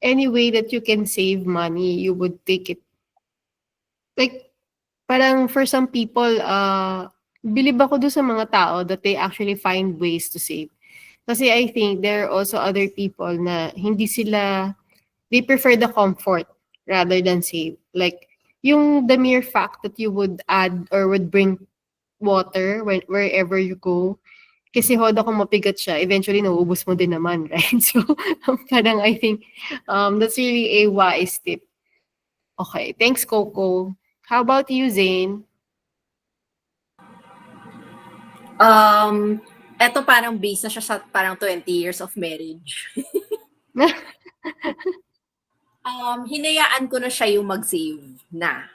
any way that you can save money, you would take it. Like, parang for some people, bilib ako doon sa mga tao that they actually find ways to save. Kasi I think there are also other people na they prefer the comfort rather than save. Like, the mere fact that you would add or would bring water wherever you go, kasi hoda kung mapigat siya, eventually nauubos mo din naman, right? So, parang I think that's really a wise tip. Okay, thanks, Coco. How about you, Zane? Eto parang based na siya sa parang 20 years of marriage. Hinayaan ko na siya yung mag-save na.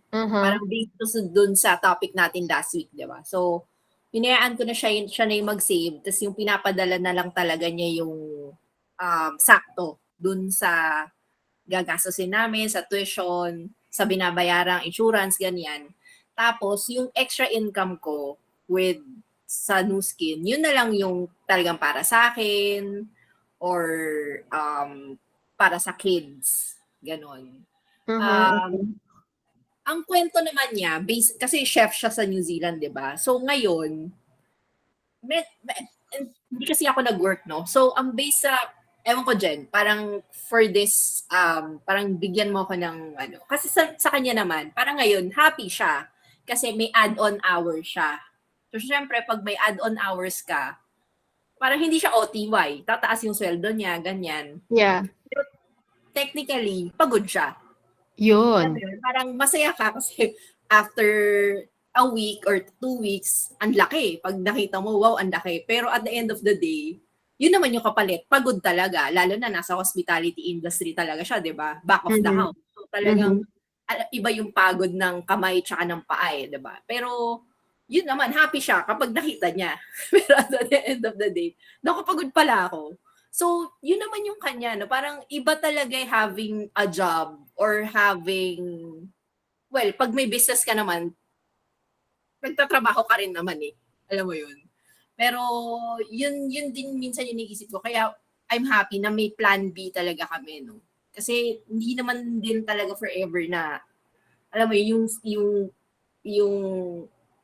Parang based dun sa topic natin last week, di ba? So, hinayaan ko na siya na yung mag-save, tapos yung pinapadala na lang talaga niya yung sakto dun sa gagastusin namin, sa tuition, sa binabayarang insurance, ganyan. Tapos, yung extra income ko sa Nu Skin, yun na lang yung talagang para sa akin or para sa kids. Ganon. Ang kwento naman niya, kasi chef siya sa New Zealand, di ba? So, ngayon, hindi kasi ako nag-work, no? So, ang base sa, ewan ko dyan, parang for this, parang bigyan mo ako ng, kasi sa kanya naman, parang ngayon, happy siya. Kasi may add-on hours siya. So, syempre, pag may add-on hours ka, parang hindi siya OTY. Tataas yung sweldo niya, ganyan. Yeah. Pero, technically, pagod siya. Yun. Parang masaya ka kasi after a week or 2 weeks, ang laki. Pag nakita mo, wow, ang laki. Pero at the end of the day, yun naman yung kapalit. Pagod talaga. Lalo na nasa hospitality industry talaga siya, di ba? Back of the house. So talagang iba yung pagod ng kamay tsaka ng paa, di ba? Pero yun naman, happy siya kapag nakita niya. Pero at the end of the day, nakapagod pala ako. So, yun naman yung kanya, no? Parang iba talaga having a job or having, well, pag may business ka naman, nagtatrabaho ka rin naman eh. Alam mo yun. Pero, yun din minsan yung iniisip ko. Kaya, I'm happy na may plan B talaga kami, no? Kasi, hindi naman din talaga forever na, alam mo yung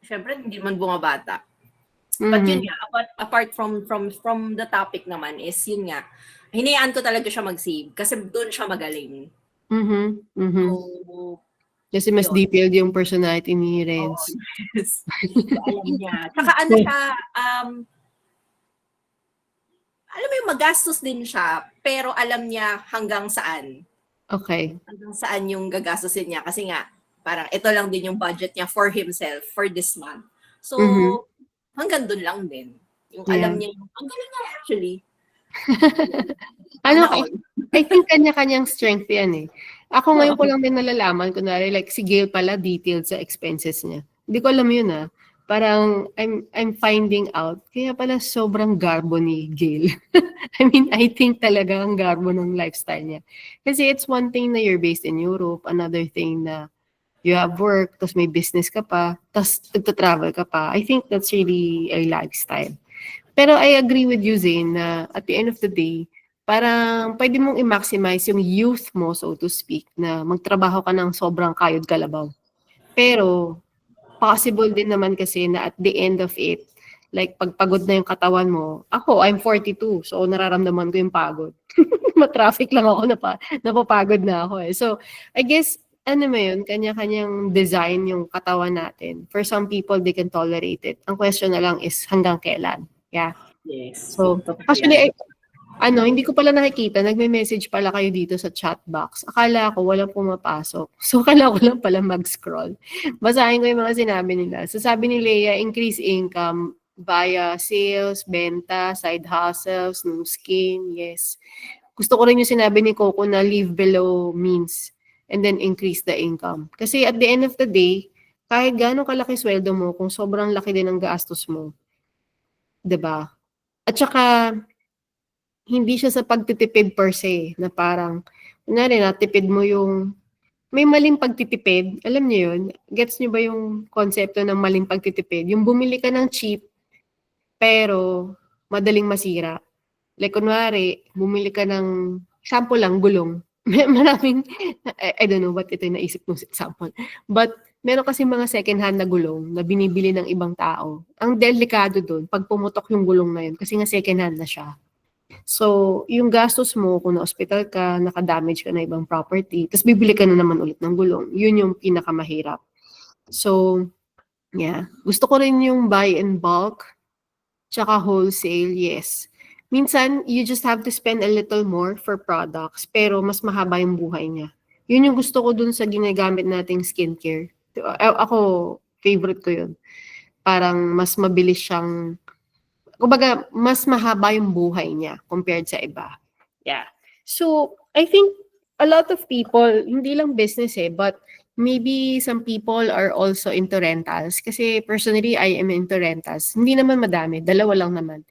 syempre, hindi man bumabata. But Mhm. yun nga, apart from the topic naman is yun nga, hinayaan ko talaga siya mag-save kasi doon siya magaling. Mhm. Mhm. So, Kasi mas yun. detailed yung personality ni Oo, Renz. yes. So, alam niya. Tsaka ano siya, alam mo yung magastos din siya, pero alam niya hanggang saan. Okay. Hanggang saan yung gagastusin niya. Kasi nga, parang ito lang din yung budget niya for himself for this month. So, Mhm. hanggang dun lang din. Yung Yeah. alam niya, ang galing nga actually. Ano, Sana all. I think kanya-kanyang strength yan eh. Ako ngayon ko lang din nalalaman, kunwari like si Gail pala detailed sa expenses niya. Hindi ko alam yun ah. Parang I'm finding out, kaya pala sobrang garbo ni Gail. I mean, I think talaga ang garbo ng lifestyle niya. Kasi it's one thing na you're based in Europe, another thing na you have work, tapos may business ka pa, tapos nagta-travel ka pa. I think that's really a lifestyle. Pero I agree with you, Zane, na at the end of the day, parang pwede mong i-maximize yung youth mo, so to speak, na magtrabaho ka ng sobrang kayod kalabaw. Pero, possible din naman kasi na at the end of it, like pagpagod na yung katawan mo, ako, I'm 42, so nararamdaman ko yung pagod. Ma-traffic lang ako, napapagod na ako eh. So, I guess, ano mo yun, kanya-kanyang design yung katawan natin. For some people, they can tolerate it. Ang question na lang is hanggang kailan. Yeah. Yes. So, actually, hindi ko pala nakikita, nagme-message pala kayo dito sa chat box. Akala ko walang pumapasok. So, akala ko lang pala mag-scroll. Basahin ko yung mga sinabi nila. So, sabi ni Leia, increase income via sales, benta, side hustles, new skin, yes. Gusto ko rin yung sinabi ni Coco na live below means and then increase the income. Kasi at the end of the day, kahit gaano kalaki sweldo mo, kung sobrang laki din ang gastos mo, 'di ba? At saka, hindi siya sa pagtitipid per se, na parang, kunwari natipid mo yung, may maling pagtitipid, alam niyo yun? Gets niyo ba yung konsepto ng maling pagtitipid? Yung bumili ka ng cheap, pero madaling masira. Like kunwari, bumili ka ng, example lang, gulong. Maraming, I don't know what ito yung naisip mong example. But, meron kasi mga second-hand na gulong na binibili ng ibang tao. Ang delikado doon, pag pumutok yung gulong na yun, kasi nga second-hand na siya. So, yung gastos mo, kung na-hospital ka, naka-damage ka na ibang property, tapos bibili ka na naman ulit ng gulong, yun yung pinakamahirap. So, yeah. Gusto ko rin yung buy in bulk, tsaka wholesale, yes. Minsan, you just have to spend a little more for products, pero mas mahaba yung buhay niya. Yun yung gusto ko dun sa ginagamit nating skincare. Ako, favorite ko yun. Parang mas mabilis siyang, kumbaga, mas mahaba yung buhay niya compared sa iba. Yeah. So, I think a lot of people, hindi lang business but maybe some people are also into rentals. Kasi personally, I am into rentals. Hindi naman madami, 2 lang naman.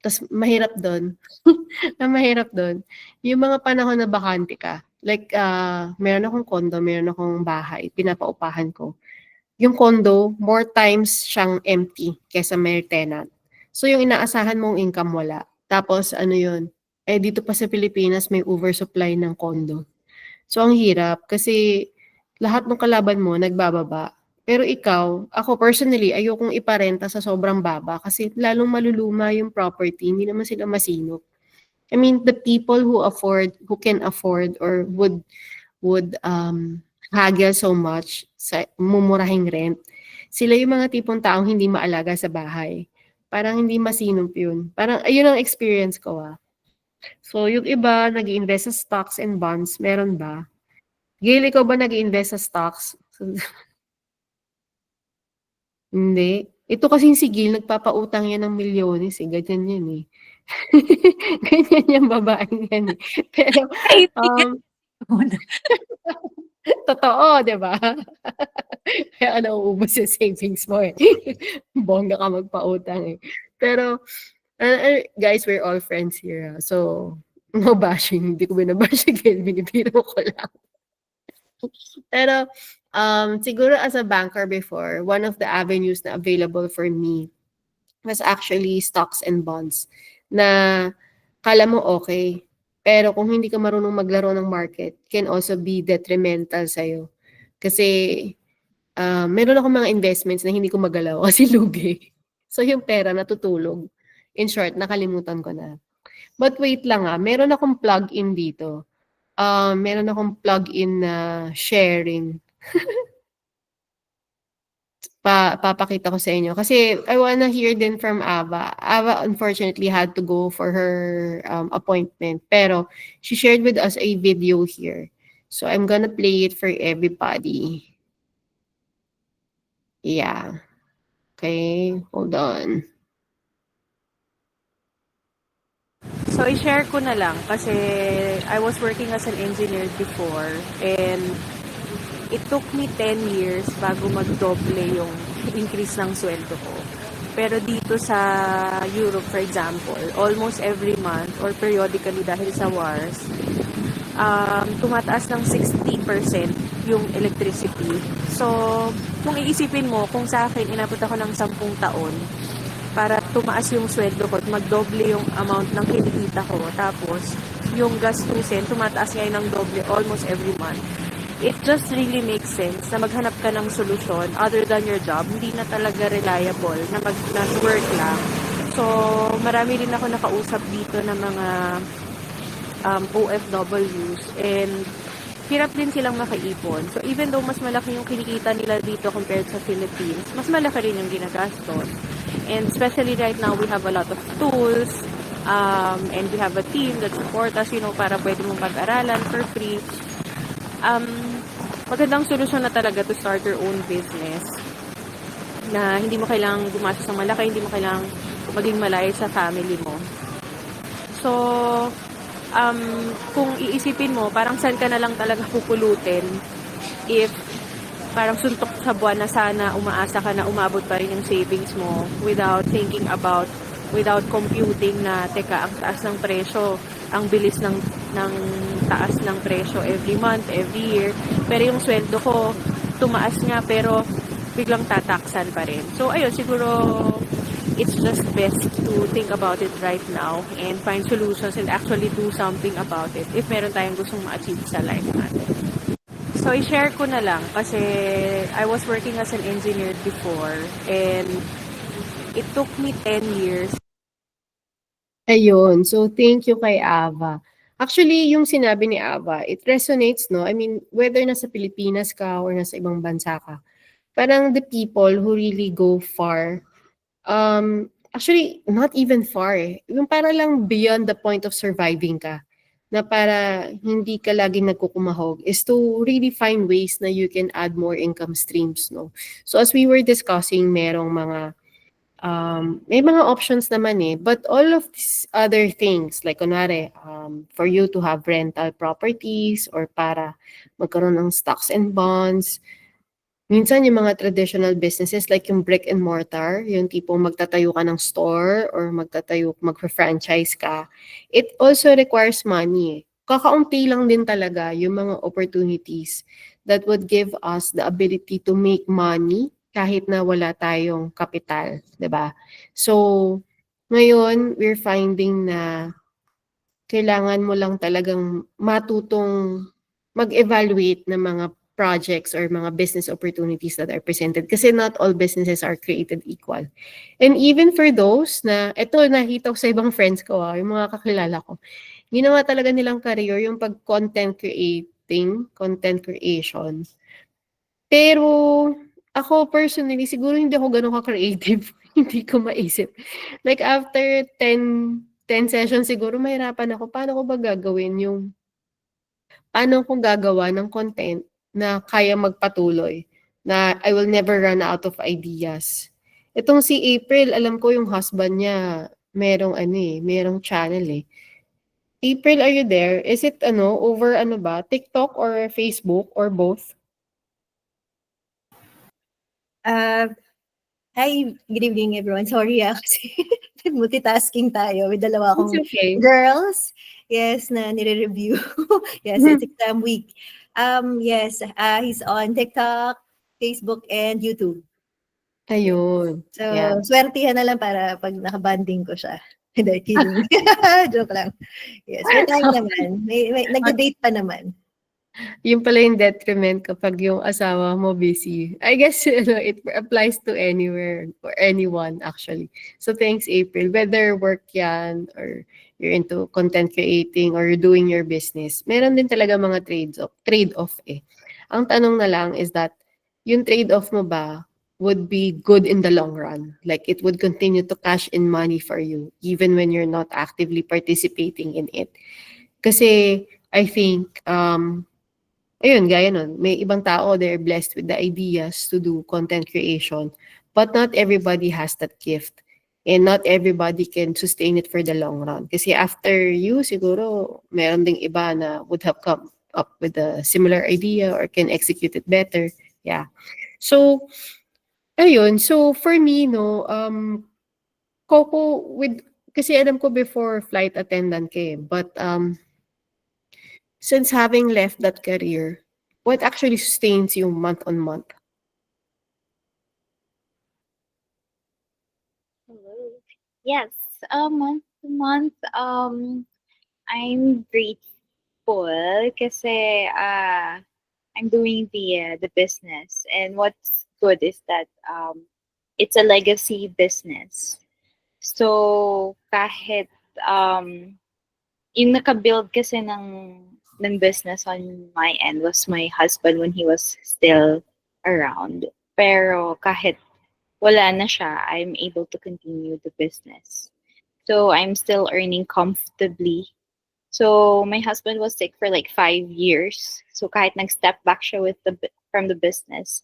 Tapos mahirap doon. Mahirap doon. Yung mga panahon na bakante ka. Like, meron akong condo, meron akong bahay, pinapaupahan ko. Yung condo, more times siyang empty kesa may tenant. So, yung inaasahan mong income wala. Tapos, ano yun? Dito pa sa Pilipinas, may oversupply ng condo. So, ang hirap kasi lahat ng kalaban mo nagbababa. Pero ikaw, ako personally, ayokong iparenta sa sobrang baba kasi lalong maluluma yung property, hindi naman sila masinop. I mean, the people who can afford or would haggle so much sa mumurahing rent, sila yung mga tipong taong hindi maalaga sa bahay. Parang hindi masinop yun. Parang, ayun ang experience ko So, yung iba, nag-i-invest sa stocks and bonds, meron ba? Gail, ikaw ba nag-i-invest sa stocks? Hindi. Ito kasing si Gil, nagpapautang yan ng milyones eh. Ganyan yan eh. Ganyan yung babaeng yan eh. Pero, totoo, di ba? Kaya nauubos yung savings mo eh. Bongga ka magpautang eh. Pero, guys, we're all friends here. So, no bashing. Hindi ko binabash si Gil. Binibiro ko lang. Pero, siguro as a banker before, one of the avenues na available for me was actually stocks and bonds. Na kala mo okay, pero kung hindi ka marunong maglaro ng market, can also be detrimental sa'yo. Kasi, meron ako mga investments na hindi ko magalaw kasi lugi. So yung pera natutulog. In short, nakalimutan ko na. But wait lang meron akong plug-in dito. Meron akong plug-in na sharing. Papakita ko sa inyo. Kasi I wanna hear din from Ava. Ava unfortunately had to go for her appointment. Pero she shared with us a video here. So I'm gonna play it for everybody. Yeah. Okay, hold on. So i-share ko na lang kasi I was working as an engineer before and it took me 10 years bago mag-doble yung increase ng sweldo ko. Pero dito sa Europe, for example, almost every month or periodically dahil sa wars, tumataas ng 60% yung electricity. So, kung iisipin mo, kung sa akin, inabot ako ng 10 taon para tumaas yung sweldo ko at mag-doble yung amount ng kinikita ko. Tapos, yung gastusin, tumataas ngayon ng doble almost every month. It just really makes sense na maghanap ka ng solusyon other than your job. Hindi na talaga reliable na work lang. So, marami rin ako nakausap dito ng mga OFWs and hirap din silang makaipon. So, even though mas malaki yung kinikita nila dito compared sa Philippines, mas malaki rin yung ginagastos. And especially right now, we have a lot of tools and we have a team that support us, para pwede mong pag-aralan for free. Magandang solusyon na talaga to start your own business na hindi mo kailangang gumastos ng malaki, hindi mo kailangang maging malayo sa family mo. So, kung iisipin mo, parang saan ka na lang talaga pupulutin if parang suntok sa buwan na sana umaasa ka na umabot pa rin yung savings mo without thinking about, without computing na, teka, ang taas ng presyo, ang bilis ng taas ng presyo every month, every year. Pero yung sweldo ko, tumaas nga pero biglang tataksan pa rin. So, ayun, siguro it's just best to think about it right now and find solutions and actually do something about it if meron tayong gustong ma-achieve sa life natin. So, i-share ko na lang kasi I was working as an engineer before and it took me 10 years. Ayun. So, thank you kay Ava. Actually, yung sinabi ni Ava, it resonates, no? I mean, whether nasa Pilipinas ka or nasa ibang bansa ka, parang the people who really go far, actually, not even far yung para lang beyond the point of surviving ka, na para hindi ka laging nagkukumahog, is to really find ways na you can add more income streams, no? So, as we were discussing, merong may mga options naman but all of these other things, like kunwari, for you to have rental properties or para magkaroon ng stocks and bonds, minsan yung mga traditional businesses like yung brick and mortar, yung tipong magtatayo ka ng store or mag-franchise ka, it also requires money. Kakaunti lang din talaga yung mga opportunities that would give us the ability to make money kahit na wala tayong kapital, 'di ba? So, ngayon we're finding na kailangan mo lang talagang matutong mag-evaluate ng mga projects or mga business opportunities that are presented kasi not all businesses are created equal. And even for those na, ito nakita ko sa ibang friends ko, yung mga kakilala ko, ginawa talaga nilang career yung pag-content content creation. Pero ako personally, siguro hindi ako ganun ka-creative. Hindi ko maisip. Like after 10 sessions siguro mahirapan ako. Paano ko gagawa ng content na kaya magpatuloy, na I will never run out of ideas. Itong si April, alam ko yung husband niya, merong channel April, are you there? Is it over TikTok or Facebook or both? Hi, good evening everyone. Sorry kasi multitasking tayo with dalawa akong It's okay. girls. Yes, na nire-review. Yes, it's exam week. Yes, he's on TikTok, Facebook, and YouTube. Ayun. So, Yeah. swertihan na lang para pag nakabanding ko siya. Hindi, kidding. Joke lang. Yes, may time naman. May nag-date pa naman. Yung pala yung detriment kapag yung asawa mo busy. I guess it applies to anywhere or anyone actually. So thanks April. Whether work yan or you're into content creating or you're doing your business, meron din talaga mga trade-off eh. Ang tanong na lang is that yung trade-off mo ba would be good in the long run? Like it would continue to cash in money for you even when you're not actively participating in it. Kasi I think ayun, gaya nun, may ibang tao, they're blessed with the ideas to do content creation, but not everybody has that gift. And not everybody can sustain it for the long run. Kasi after you, siguro, meron ding iba na would have come up with a similar idea or can execute it better. Yeah. So, ayun. So, for me, no, Coco, kasi alam ko before flight attendant ka eh, but since having left that career, what actually sustains you month on month? Yes, month to month, I'm grateful kasi I'm doing the business, and what's good is that it's a legacy business. So kahit yung nakabuild kasi ng business on my end was my husband when he was still around. Pero kahit wala na siya, I'm able to continue the business. So I'm still earning comfortably. So my husband was sick for like 5 years. So kahit nag-step back siya from the business,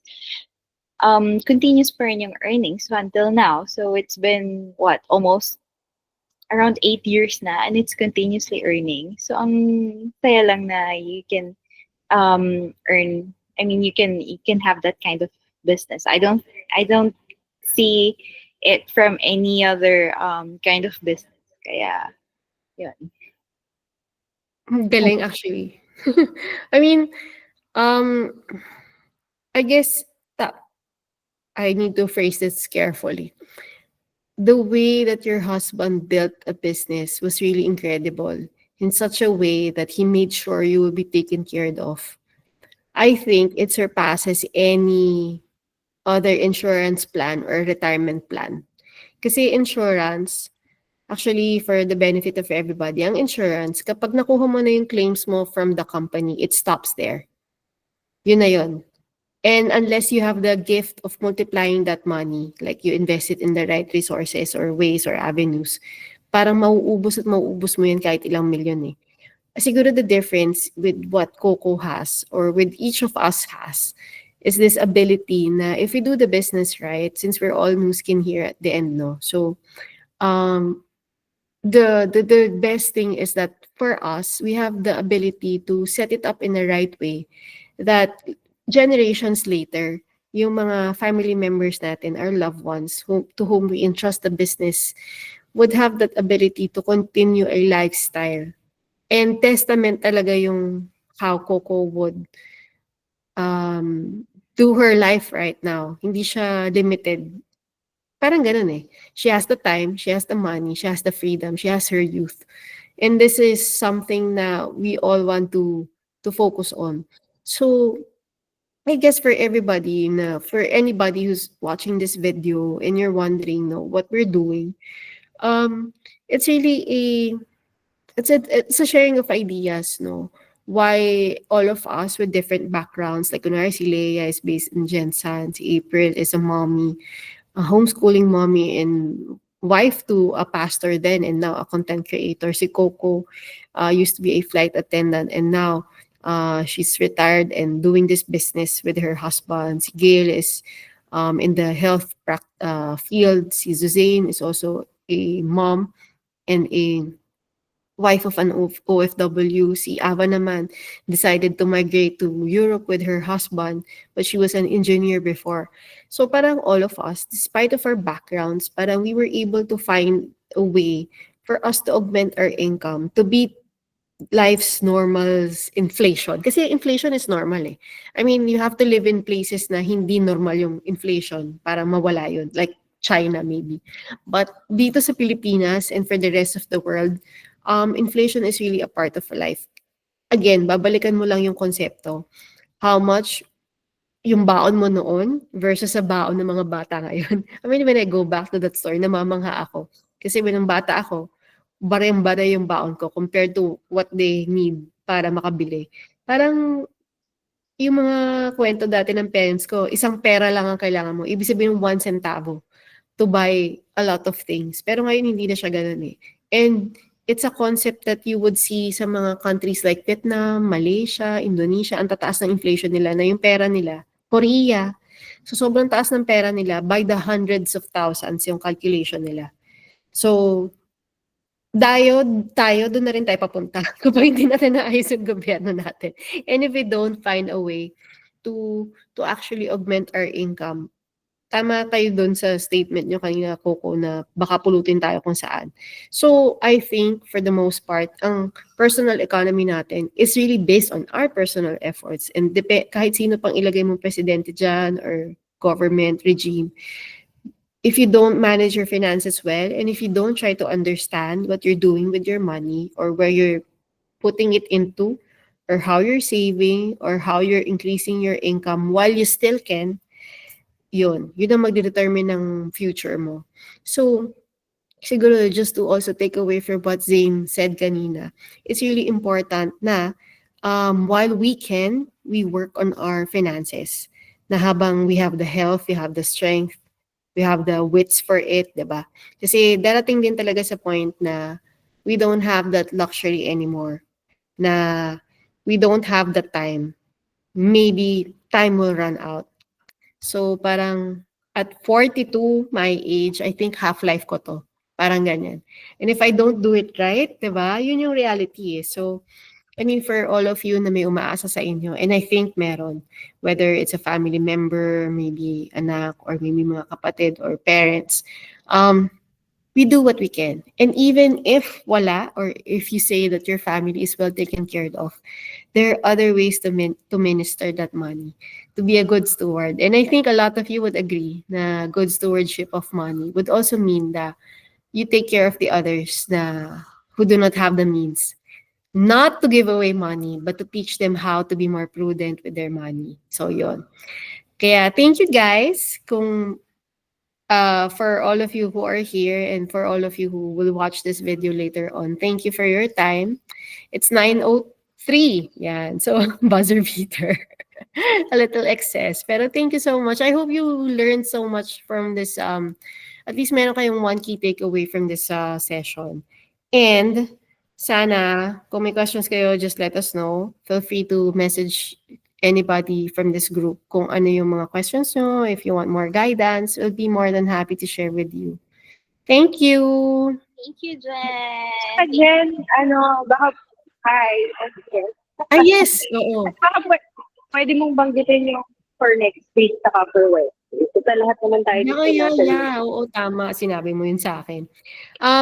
continuous pa rin yung earnings until now. So it's been almost around 8 years na, and it's continuously earning. So ang saya lang na you can earn. I mean, you can have that kind of business. I don't see it from any other kind of business. Kaya yun. Galing actually. I mean, I guess that I need to phrase this carefully. The way that your husband built a business was really incredible in such a way that he made sure you will be taken care of. I think it surpasses any other insurance plan or retirement plan. Kasi insurance, actually for the benefit of everybody, ang insurance, kapag nakuha mo na yung claims mo from the company, it stops there. Yun na yun. And unless you have the gift of multiplying that money, like you invest it in the right resources or ways or avenues, parang mauubos at mauubos mo yan kahit ilang milyon eh. Siguro the difference with what Coco has or with each of us has is this ability na if we do the business right, since we're all new skin here at the end, no? So, the best thing is that for us, we have the ability to set it up in the right way that generations later, yung mga family members natin, our loved ones, to whom we entrust the business, would have that ability to continue a lifestyle. And testament talaga yung how Coco would do her life right now. Hindi siya limited. Parang ganun eh. She has the time, she has the money, she has the freedom, she has her youth. And this is something na we all want to focus on. So, I guess for everybody, for anybody who's watching this video and you're wondering what we're doing, it's really it's a sharing of ideas, no? Why all of us with different backgrounds, like kunwari si Leia is based in Jensen, si April is a mommy, a homeschooling mommy and wife to a pastor then and now a content creator. Si Coco used to be a flight attendant and now she's retired and doing this business with her husband. Si Gail is in the health field. Si Suzanne is also a mom and a wife of an OFW. Si Ava naman decided to migrate to Europe with her husband, but she was an engineer before. So parang all of us, despite of our backgrounds, parang we were able to find a way for us to augment our income, to beat life's normal inflation. Kasi inflation is normal eh. I mean, you have to live in places na hindi normal yung inflation para mawala yun. Like China maybe. But dito sa Pilipinas and for the rest of the world, inflation is really a part of life. again, babalikan mo lang yung konsepto. How much yung baon mo noon versus sa baon ng mga bata ngayon. I mean, when I go back to that story, namamangha ako. Kasi when ng bata ako, bare-bare yung baon ko compared to what they need para makabili. Parang yung mga kwento dati ng parents ko, isang pera lang ang kailangan mo. Ibig sabihin 1 centavo to buy a lot of things. Pero ngayon hindi na siya ganun eh. And it's a concept that you would see sa mga countries like Vietnam, Malaysia, Indonesia, ang tataas ng inflation nila na yung pera nila. Korea. So sobrang taas ng pera nila, by the hundreds of thousands yung calculation nila. So tayo, doon na rin tayo papunta kapag hindi natin naayos yung gobyerno natin. And if we don't find a way to actually augment our income, tama kayo doon sa statement nyo kanina, Coco, na baka pulutin tayo kung saan. So, I think, for the most part, ang personal economy natin is really based on our personal efforts. And kahit sino pang ilagay mong presidente dyan or government regime, if you don't manage your finances well, and if you don't try to understand what you're doing with your money or where you're putting it into, or how you're saving, or how you're increasing your income while you still can, yun ang magdedetermine ng future mo. So, siguro just to also take away from what Zane said kanina, it's really important na while we can, we work on our finances. Na habang we have the health, we have the strength, we have the wits for it, diba? Kasi darating din talaga sa point na we don't have that luxury anymore. Na we don't have the time. Maybe time will run out. So parang at 42, my age, I think half-life ko to. Parang ganyan. And if I don't do it right, diba? Yun yung reality eh. So, I mean, for all of you na may umaasa sa inyo, and I think meron, whether it's a family member, maybe anak, or maybe mga kapatid or parents, we do what we can. And even if wala, or if you say that your family is well taken care of, there are other ways to minister that money, to be a good steward. And I think a lot of you would agree na good stewardship of money would also mean that you take care of the others na who do not have the means. Not to give away money, but to teach them how to be more prudent with their money. So, yun. Kaya, thank you guys. Kung, for all of you who are here and for all of you who will watch this video later on, thank you for your time. It's 9:03. Yan. So, buzzer beater. A little excess. Pero thank you so much. I hope you learned so much from this. At least meron kayong one key takeaway from this session. And sana, kung may questions kayo, just let us know. Feel free to message anybody from this group kung ano yung mga questions nyo. If you want more guidance, we'll be more than happy to share with you. Thank you! Thank you, Jen! Again, baka, hi, okay. Yes! Oo. Baka pwede mong banggitin yung for next week sa Copperwell. Ito lahat naman tayo. Yeah. Oo, tama. Sinabi mo yun sa akin.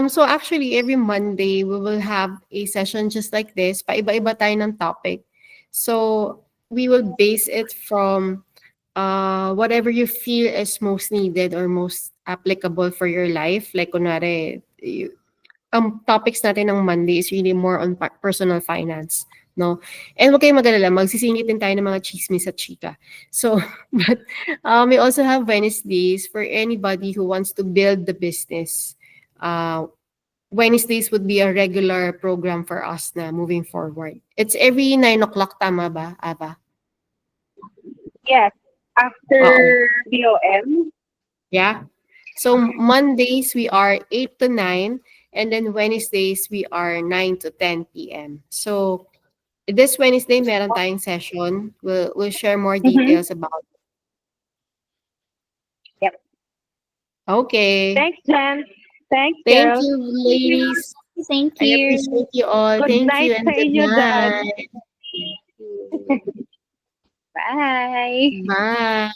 So actually, every Monday, we will have a session just like this. Paiba-iba tayo ng topic. So we will base it from whatever you feel is most needed or most applicable for your life. Like, kunwari, topics natin ng Monday is really more on personal finance. No? And huwag kayong mag-alala, magsisingit din tayo ng mga chismis at chika. So, but we also have Wednesdays for anybody who wants to build the business. Wednesdays would be a regular program for us na moving forward. It's every 9 o'clock, tama ba, Ava? Yes, after BOM. Yeah. So, Mondays, we are 8 to 9, and then Wednesdays, we are 9 to 10 p.m. So, this Wednesday, meron tayong session. We'll share more details about it. Yep. Okay. Thanks, Jen. Thank you, ladies. Thank I you. appreciate you all. Good Thank night you and sa good inyo, Dad. night. Bye! Bye.